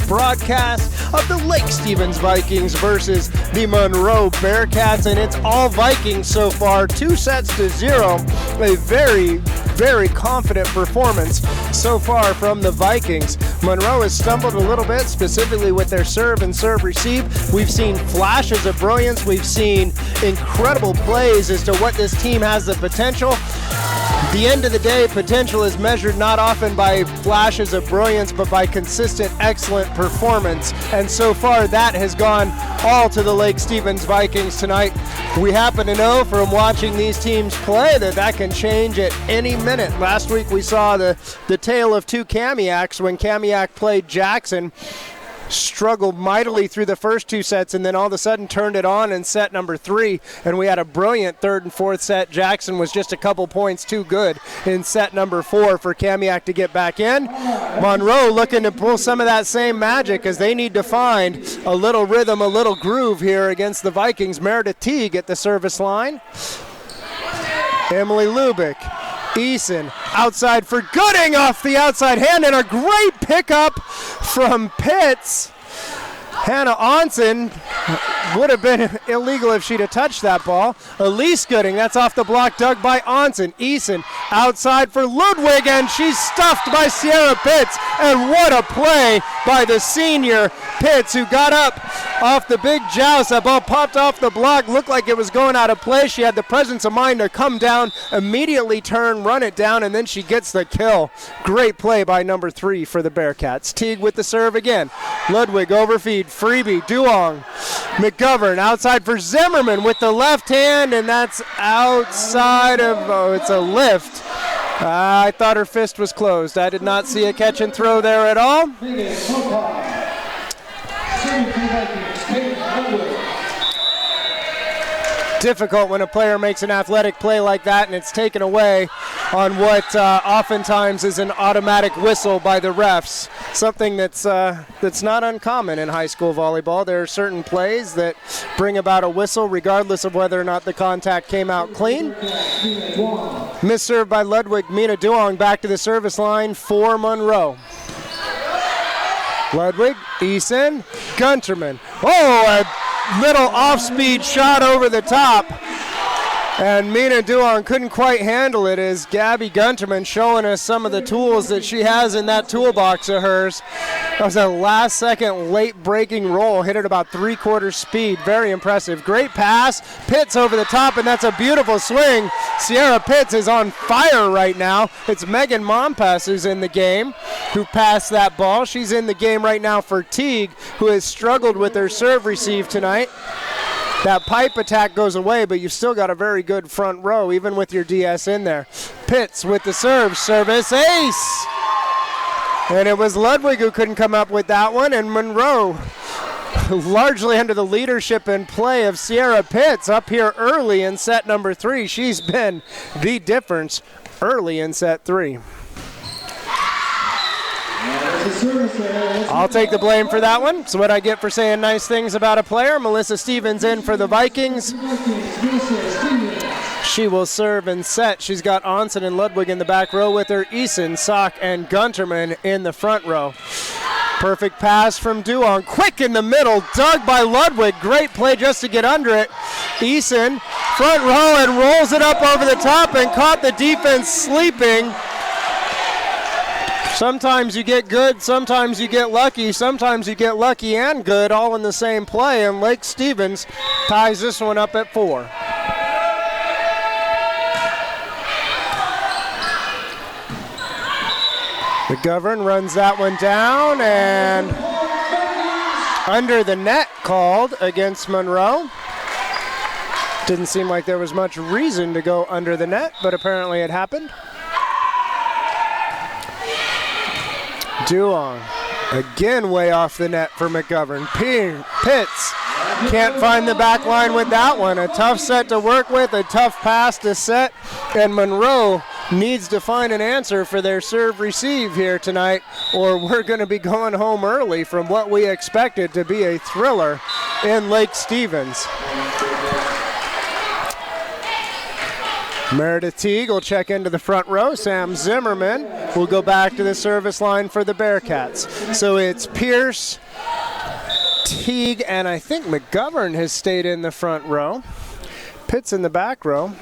broadcast of the Lake Stevens Vikings versus the Monroe Bearcats, and it's all Vikings so far, 2-0. A very, very confident performance so far from the Vikings. Monroe has stumbled a little bit, specifically with their serve and serve receive. We've seen flashes of brilliance. We've seen incredible plays as to what this team has the potential. At the end of the day, potential is measured not often by flashes of brilliance, but by consistent, excellent performance. And so far, that has gone all to the Lake Stevens Vikings tonight. We happen to know from watching these teams play that can change at any minute. Last week, we saw the tale of two Kamiaks when Kamiak played Jackson. Struggled mightily through the first two sets and then all of a sudden turned it on in set number 3, and we had a brilliant third and fourth set. Jackson was just a couple points too good in set number 4 for Kamiak to get back in. Monroe looking to pull some of that same magic as they need to find a little rhythm, a little groove here against the Vikings. Meredith Teague at the service line. Emily Lubick. Eason outside for Gooding off the outside hand, and a great pickup from Pitts. Hannah Onsen would have been illegal if she'd have touched that ball. Elise Gooding, that's off the block, dug by Onsen. Eason outside for Ludwig, and she's stuffed by Sierra Pitts. And what a play by the senior Pitts, who got up off the big joust. That ball popped off the block, looked like it was going out of play. She had the presence of mind to come down, immediately turn, run it down, and then she gets the kill. Great play by number 3 for the Bearcats. Teague with the serve again. Ludwig overfeed. Freebie, Duong, McGovern outside for Zimmerman with the left hand, and that's outside of, it's a lift. I thought her fist was closed. I did not see a catch and throw there at all. Difficult when a player makes an athletic play like that and it's taken away on what oftentimes is an automatic whistle by the refs. Something that's not uncommon in high school volleyball. There are certain plays that bring about a whistle regardless of whether or not the contact came out clean. Missed serve by Ludwig. Mina Duong back to the service line for Monroe. Ludwig, Eason, Gunterman. Oh, a little off-speed shot over the top. And Mina Duong couldn't quite handle it as Gabby Gunterman showing us some of the tools that she has in that toolbox of hers. That was a last-second late-breaking roll, hit at about 3/4 speed. Very impressive. Great pass. Pitts over the top, and that's a beautiful swing. Sierra Pitts is on fire right now. It's Megan Mompas who's in the game, who passed that ball. She's in the game right now for Teague, who has struggled with her serve receive tonight. That pipe attack goes away, but you've still got a very good front row, even with your DS in there. Pitts with the serve, service, ace! And it was Ludwig who couldn't come up with that one, and Monroe, largely under the leadership and play of Sierra Pitts, up here early in set number 3. She's been the difference early in set 3. I'll take the blame for that one. It's what I get for saying nice things about a player. Melissa Stevens in for the Vikings. She will serve and set. She's got Onsen and Ludwig in the back row with her. Eason, Sock, and Gunterman in the front row. Perfect pass from Duong. Quick in the middle, dug by Ludwig. Great play just to get under it. Eason, front row, and rolls it up over the top and caught the defense sleeping. Sometimes you get good, sometimes you get lucky, sometimes you get lucky and good all in the same play, and Lake Stevens ties this one up at 4. McGovern runs that one down, and under the net called against Monroe. Didn't seem like there was much reason to go under the net, but apparently it happened. Duong, again way off the net for McGovern. Pitts can't find the back line with that one. A tough set to work with, a tough pass to set, and Monroe needs to find an answer for their serve receive here tonight, or we're going to be going home early from what we expected to be a thriller in Lake Stevens. Meredith Teague will check into the front row. Sam Zimmerman will go back to the service line for the Bearcats. So it's Pierce, Teague, and I think McGovern has stayed in the front row. Pitts in the back row.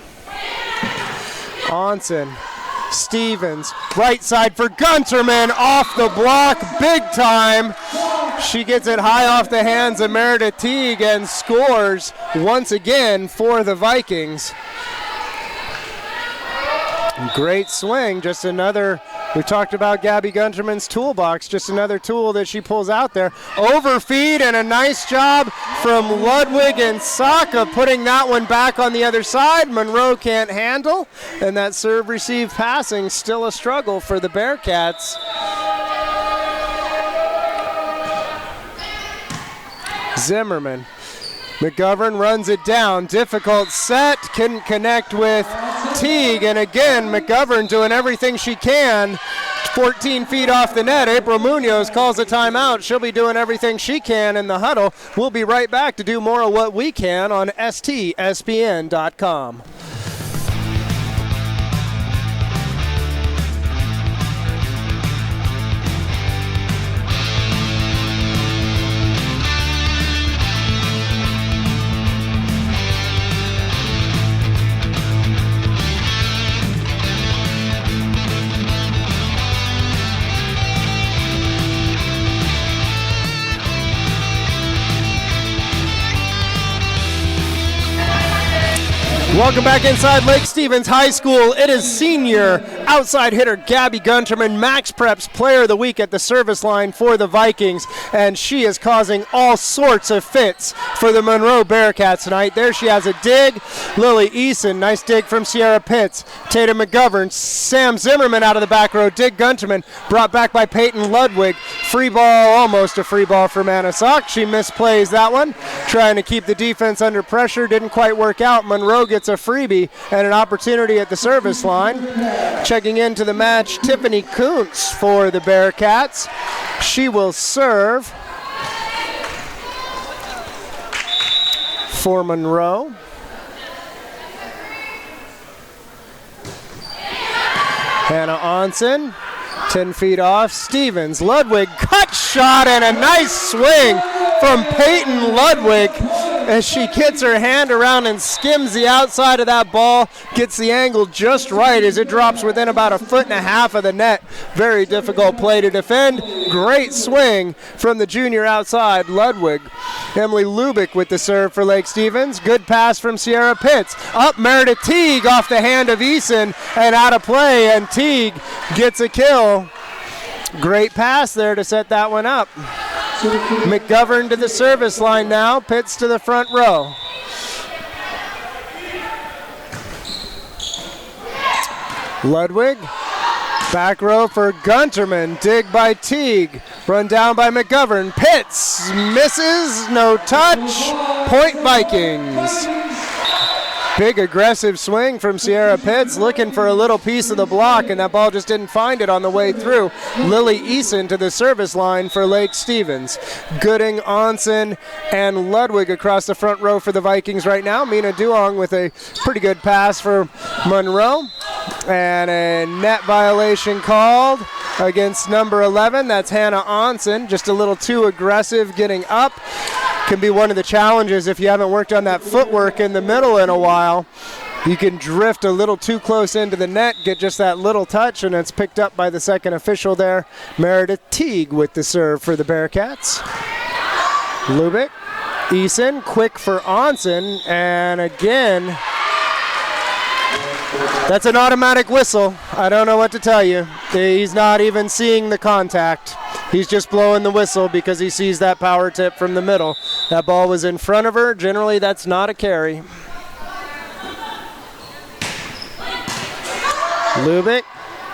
Onsen, Stevens, right side for Gunterman, off the block, big time. She gets it high off the hands of Meredith Teague and scores once again for the Vikings. Great swing, just another, we talked about Gabby Gunterman's toolbox, just another tool that she pulls out there. Overfeed and a nice job from Ludwig and Saka putting that one back on the other side. Monroe can't handle, and that serve receive passing still a struggle for the Bearcats. Zimmerman. McGovern runs it down. Difficult set. Couldn't connect with Teague. And again, McGovern doing everything she can. 14 feet off the net. April Munoz calls a timeout. She'll be doing everything she can in the huddle. We'll be right back to do more of what we can on STSPN.com. Welcome back inside Lake Stevens High School. It is senior outside hitter Gabby Gunterman, Max Preps Player of the Week at the service line for the Vikings, and she is causing all sorts of fits for the Monroe Bearcats tonight. There she has a dig. Lily Eason, nice dig from Sierra Pitts. Tatum McGovern, Sam Zimmerman out of the back row. Dig Gunterman, brought back by Peyton Ludwig. Free ball, almost a free ball for Anna Sock. She misplays that one, trying to keep the defense under pressure. Didn't quite work out. Monroe gets a freebie and an opportunity at the service line. Checking into the match, Tiffany Kuntz for the Bearcats. She will serve for Monroe. Hannah Onsen, 10 feet off. Stevens, Ludwig, cut shot and a nice swing from Peyton Ludwig as she gets her hand around and skims the outside of that ball, gets the angle just right as it drops within about 1.5 feet of the net. Very difficult play to defend. Great swing from the junior outside, Ludwig. Emily Lubick with the serve for Lake Stevens. Good pass from Sierra Pitts. Up Meredith Teague off the hand of Eason and out of play, and Teague gets a kill. Great pass there to set that one up. McGovern to the service line now. Pitts to the front row. Ludwig, back row for Gunterman. Dig by Teague. Run down by McGovern. Pitts misses. No touch. Point Vikings. Big aggressive swing from Sierra Pitts, looking for a little piece of the block, and that ball just didn't find it on the way through. Lily Eason to the service line for Lake Stevens. Gooding, Onsen, and Ludwig across the front row for the Vikings right now. Mina Duong with a pretty good pass for Monroe. And a net violation called against number 11. That's Hannah Onsen, just a little too aggressive getting up. Can be one of the challenges if you haven't worked on that footwork in the middle in a while. You can drift a little too close into the net, get just that little touch, and it's picked up by the second official there. Meredith Teague with the serve for the Bearcats. Lubick, Eason, quick for Onsen, and again, that's an automatic whistle. I don't know what to tell you. He's not even seeing the contact. He's just blowing the whistle because he sees that power tip from the middle. That ball was in front of her. Generally, that's not a carry. Lubick,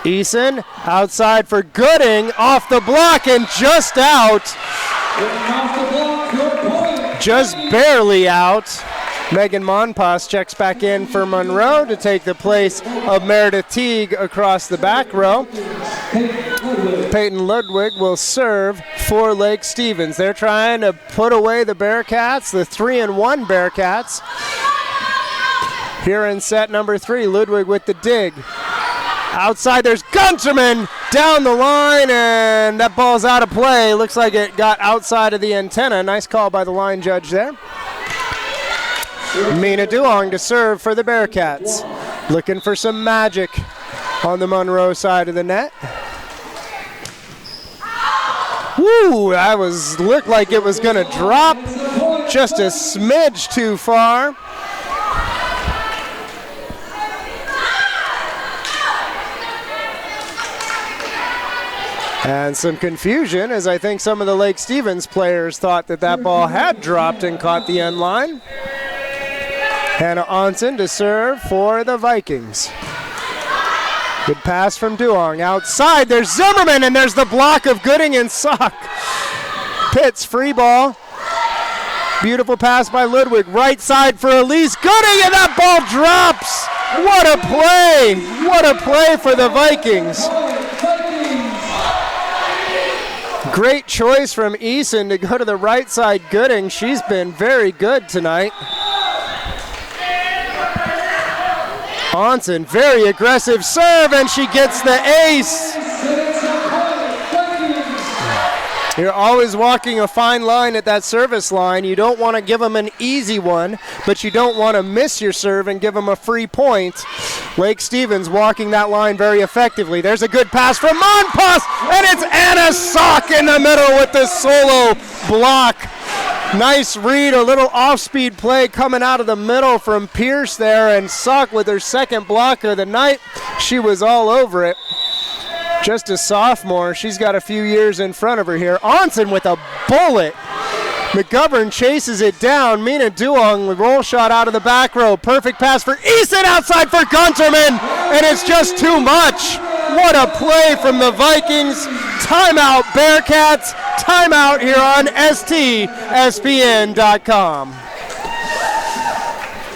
Eason, outside for Gooding, off the block and just out. Just barely out. Megan Monpas checks back in for Monroe to take the place of Meredith Teague across the back row. Peyton Ludwig will serve for Lake Stevens. They're trying to put away the Bearcats, the 3-1 Bearcats. here in set number 3. Ludwig with the dig. Outside, there's Gunterman down the line, and that ball's out of play. Looks like it got outside of the antenna. Nice call by the line judge there. Mina Duong to serve for the Bearcats. Looking for some magic on the Monroe side of the net. Woo, that looked like it was going to drop just a smidge too far. And some confusion, as I think some of the Lake Stevens players thought that ball had dropped and caught the end line. Hannah Onsen to serve for the Vikings. Good pass from Duong. Outside, there's Zimmerman, and there's the block of Gooding and Sock. Pitts, free ball. Beautiful pass by Ludwig. Right side for Elise Gooding, and that ball drops. What a play. What a play for the Vikings. Great choice from Eason to go to the right side. Gooding, she's been very good tonight. Onsen, very aggressive serve, and she gets the ace. You're always walking a fine line at that service line. You don't want to give them an easy one, but you don't want to miss your serve and give them a free point. Lake Stevens walking that line very effectively. There's a good pass from Monpas, and it's Anna Sock in the middle with the solo block. Nice read, a little off-speed play coming out of the middle from Pierce there, and Sock with her second block of the night. She was all over it. Just a sophomore. She's got a few years in front of her here. Onsen with a bullet. McGovern chases it down. Mina Duong with roll shot out of the back row. Perfect pass for Eason outside for Gunterman, and it's just too much. What a play from the Vikings. Timeout Bearcats. Timeout here on STSPN.com.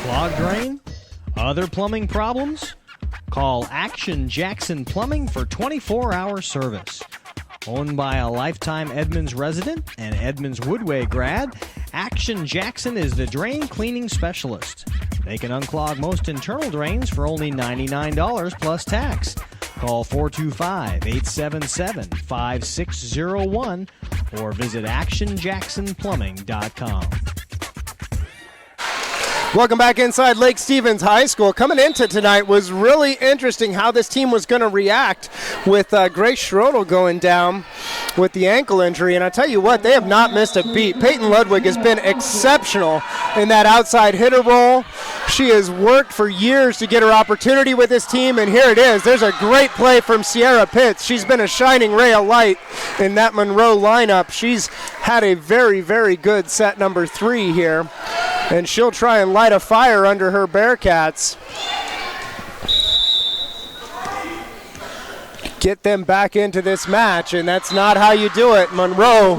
Clogged drain? Other plumbing problems? Call Action Jackson Plumbing for 24-hour service. Owned by a lifetime Edmonds resident and Edmonds Woodway grad, Action Jackson is the drain cleaning specialist. They can unclog most internal drains for only $99 plus tax. Call 425-877-5601 or visit actionjacksonplumbing.com. Welcome back inside Lake Stevens High School. Coming into tonight was really interesting how this team was going to react with Grace Schrodel going down with the ankle injury. And I tell you what, they have not missed a beat. Peyton Ludwig has been exceptional in that outside hitter role. She has worked for years to get her opportunity with this team, and here it is. There's a great play from Sierra Pitts. She's been a shining ray of light in that Monroe lineup. She's had a very, very good set number 3 here, and she'll try and light a fire under her Bearcats. Get them back into this match, and that's not how you do it. Monroe,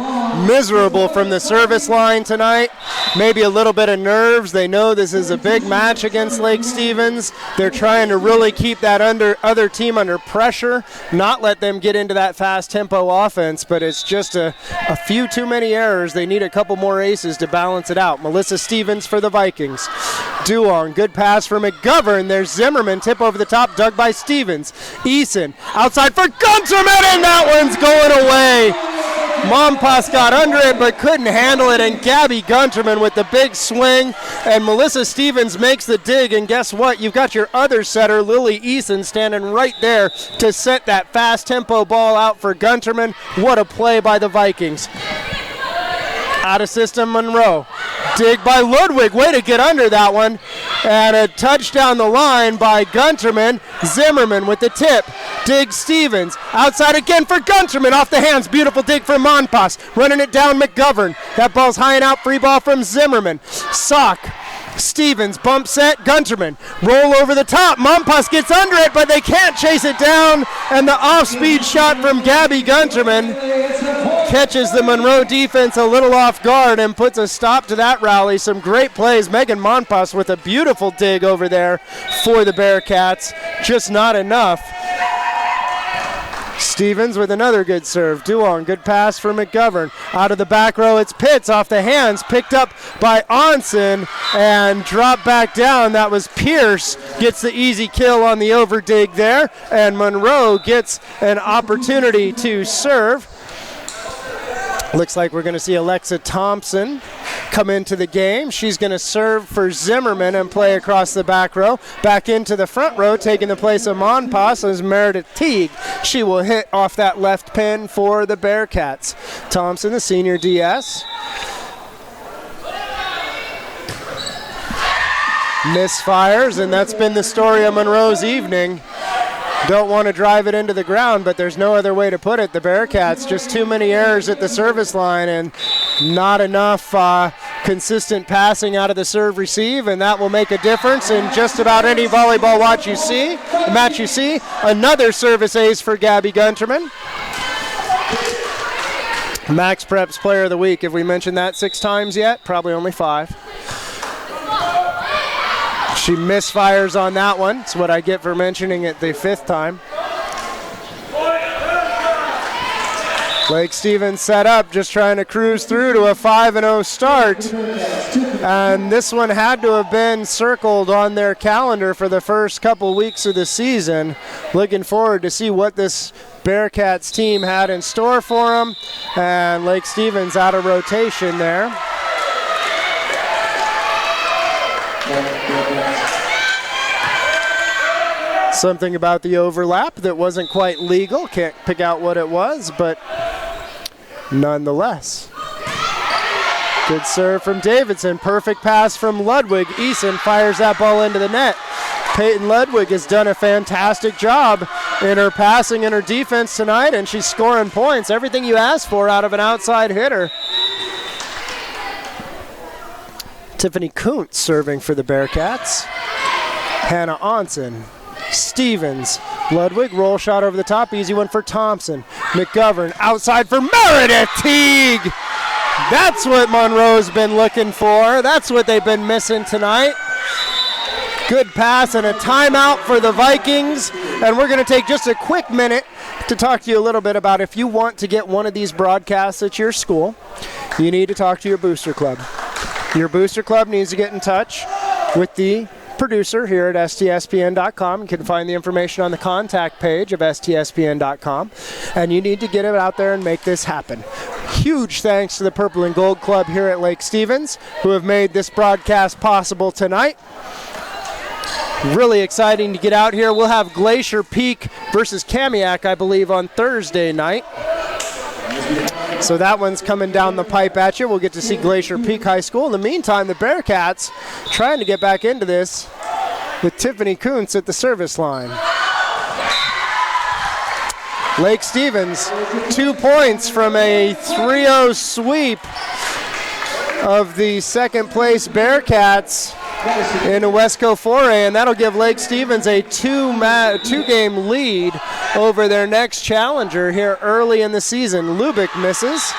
miserable from the service line tonight. Maybe a little bit of nerves. They know this is a big match against Lake Stevens. They're trying to really keep that other team under pressure, not let them get into that fast tempo offense, but it's just a few too many errors. They need a couple more aces to balance it out. Melissa Stevens for the Vikings. Duong, good pass for McGovern. There's Zimmerman, tip over the top, dug by Stevens. Eason, outside for Gunterman, and that one's going away. Mompas got under it but couldn't handle it, and Gabby Gunterman with the big swing, and Melissa Stevens makes the dig, and guess what? You've got your other setter, Lily Eason, standing right there to set that fast tempo ball out for Gunterman. What a play by the Vikings. Out of system, Monroe. Dig by Ludwig, way to get under that one. And a touch down the line by Gunterman. Zimmerman with the tip. Dig Stevens. Outside again for Gunterman. Off the hands. Beautiful dig for Monpas. Running it down McGovern. That ball's high and out. Free ball from Zimmerman. Sock. Stevens, bump set, Gunterman. Roll over the top. Mompas gets under it, but they can't chase it down. And the off-speed shot from Gabby Gunterman catches the Monroe defense a little off guard and puts a stop to that rally. Some great plays. Megan Monpas with a beautiful dig over there for the Bearcats. Just not enough. Stevens with another good serve. Duong, good pass for McGovern. Out of the back row, it's Pitts off the hands, picked up by Onsen and dropped back down. That was Pierce, gets the easy kill on the overdig there, and Monroe gets an opportunity to serve. Looks like we're going to see Alexa Thompson come into the game. She's going to serve for Zimmerman and play across the back row. Back into the front row, taking the place of Monpas is Meredith Teague. She will hit off that left pin for the Bearcats. Thompson, the senior DS. Misfires, and that's been the story of Monroe's evening. Don't want to drive it into the ground, but there's no other way to put it. The Bearcats, just too many errors at the service line and not enough consistent passing out of the serve receive, and that will make a difference in just about any volleyball match you see. Another service ace for Gabby Gunterman. Max Preps Player of the Week. Have we mentioned that 6 times yet? Probably only 5. She misfires on that one. That's what I get for mentioning it the 5th time. Lake Stevens set up, just trying to cruise through to a 5-0 start. And this one had to have been circled on their calendar for the first couple weeks of the season. Looking forward to see what this Bearcats team had in store for them. And Lake Stevens out of rotation there. Something about the overlap that wasn't quite legal. Can't pick out what it was, but nonetheless. Good serve from Davidson. Perfect pass from Ludwig. Eason fires that ball into the net. Peyton Ludwig has done a fantastic job in her passing and her defense tonight, and she's scoring points. Everything you ask for out of an outside hitter. Tiffany Kuntz serving for the Bearcats. Hannah Onsen. Stevens, Ludwig, roll shot over the top, easy one for Thompson. McGovern, outside for Meredith Teague. That's what Monroe's been looking for. That's what they've been missing tonight. Good pass and a timeout for the Vikings. And we're going to take just a quick minute to talk to you a little bit about if you want to get one of these broadcasts at your school, you need to talk to your booster club. Your booster club needs to get in touch with the producer here at STSPN.com. You can find the information on the contact page of STSPN.com, and you need to get it out there and make this happen. Huge thanks to the Purple and Gold Club here at Lake Stevens, who have made this broadcast possible tonight. Really exciting to get out here. We'll have Glacier Peak versus Kamiak, I believe, on Thursday night. So that one's coming down the pipe at you. We'll get to see Glacier Peak High School. In the meantime, the Bearcats trying to get back into this with Tiffany Kuntz at the service line. Lake Stevens, 2 points from a 3-0 sweep of the second place Bearcats in the Westco 4A, and that'll give Lake Stevens a two-game lead over their next challenger here early in the season. Lubick misses.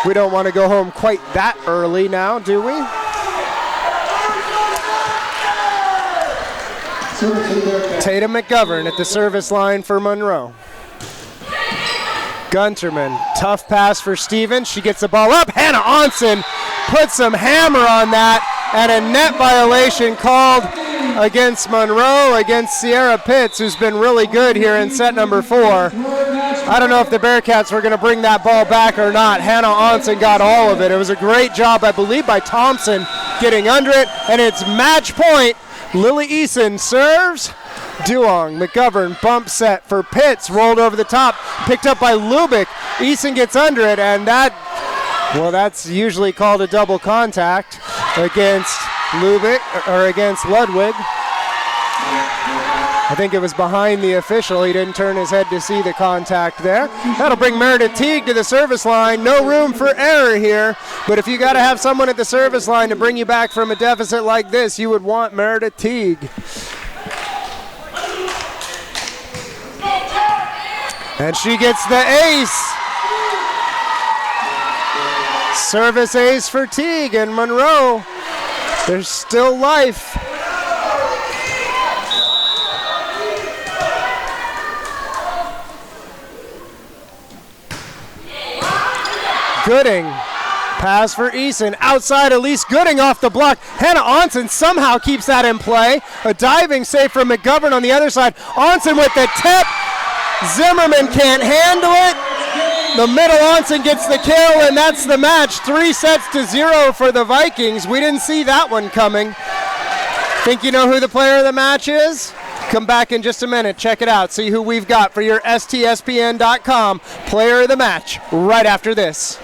We don't want to go home quite that early now, do we? Tatum McGovern at the service line for Monroe. Gunterman, tough pass for Stevens. She gets the ball up. Hannah Onsen puts some hammer on that, and a net violation called against Monroe, against Sierra Pitts, who's been really good here in set number 4. I don't know if the Bearcats were going to bring that ball back or not. Hannah Onsen got all of it. It was a great job, I believe, by Thompson getting under it, and it's match point. Lily Eason serves. Duong, McGovern, bump set for Pitts, rolled over the top, picked up by Lubick. Eason gets under it, and that's usually called a double contact against Lubick, or against Ludwig. I think it was behind the official. He didn't turn his head to see the contact there. That'll bring Meredith Teague to the service line. No room for error here, but if you got to have someone at the service line to bring you back from a deficit like this, you would want Meredith Teague. And she gets the ace. Service ace for Teague, and Monroe, there's still life. Gooding. Pass for Eason. Outside, Elise Gooding off the block. Hannah Onsen somehow keeps that in play. A diving save from McGovern on the other side. Onsen with the tip. Zimmerman can't handle it. The middle Onsen gets the kill, and that's the match. 3-0 for the Vikings. We didn't see that one coming. Think you know who the player of the match is? Come back in just a minute. Check it out. See who we've got for your STSPN.com player of the match right after this.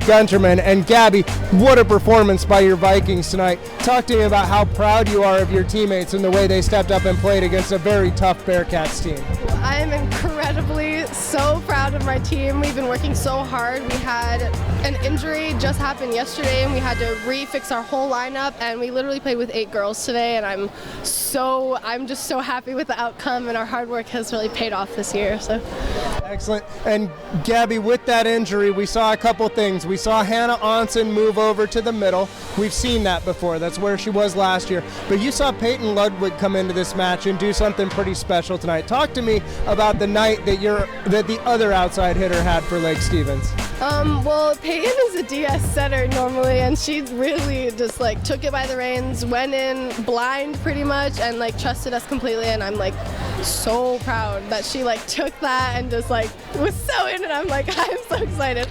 Gunterman. And Gabby, what a performance by your Vikings tonight. Talk to me about how proud you are of your teammates and the way they stepped up and played against a very tough Bearcats team. I am incredibly so proud of my team. We've been working so hard. We had an injury just happened yesterday and we had to refix our whole lineup, and we literally played with 8 girls today, and I'm just so happy with the outcome, and our hard work has really paid off this year. So excellent. And Gabby, with that injury, we saw a couple things. We saw Hannah Onsen move over to the middle. We've seen that before. That's where she was last year. But you saw Peyton Ludwig come into this match and do something pretty special tonight. Talk to me about the night that the other outside hitter had for Lake Stevens. Well, Peyton is a DS setter normally, and she really just like took it by the reins, went in blind pretty much, and like trusted us completely. And I'm like so proud that she like took that and just like was so in it. I'm like, I'm so excited.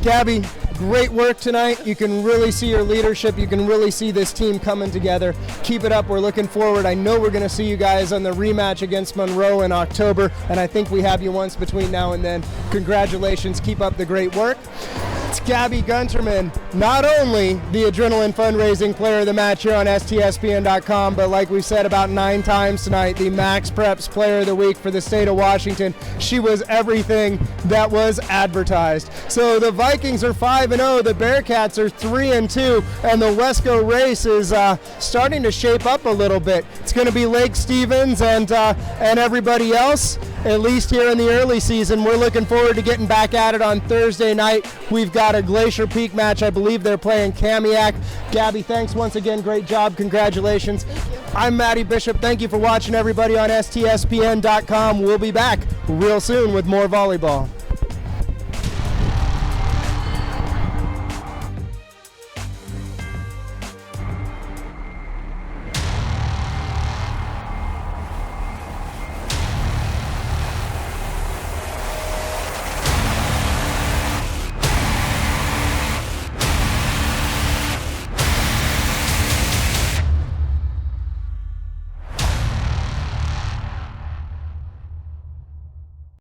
Gabby, great work tonight. You can really see your leadership. You can really see this team coming together. Keep it up. We're looking forward. I know we're going to see you guys on the rematch against Monroe in October, and I think we have you once between now and then. Congratulations. Keep up the great work. It's Gabby Gunterman, not only the Adrenaline Fundraising Player of the Match here on STSPN.com, but like we said about 9 times tonight, the Max Preps Player of the Week for the state of Washington. She was everything that was advertised. So the Vikings are 5-0, the Bearcats are 3-2, and the Wesco race is starting to shape up a little bit. It's going to be Lake Stevens and everybody else, at least here in the early season. We're looking forward to getting back at it on Thursday night. We've got a Glacier Peak match. I believe they're playing Kamiak. Gabby, thanks once again. Great job. Congratulations. I'm Matty Bishop. Thank you for watching, everybody, on STSPN.com. We'll be back real soon with more volleyball.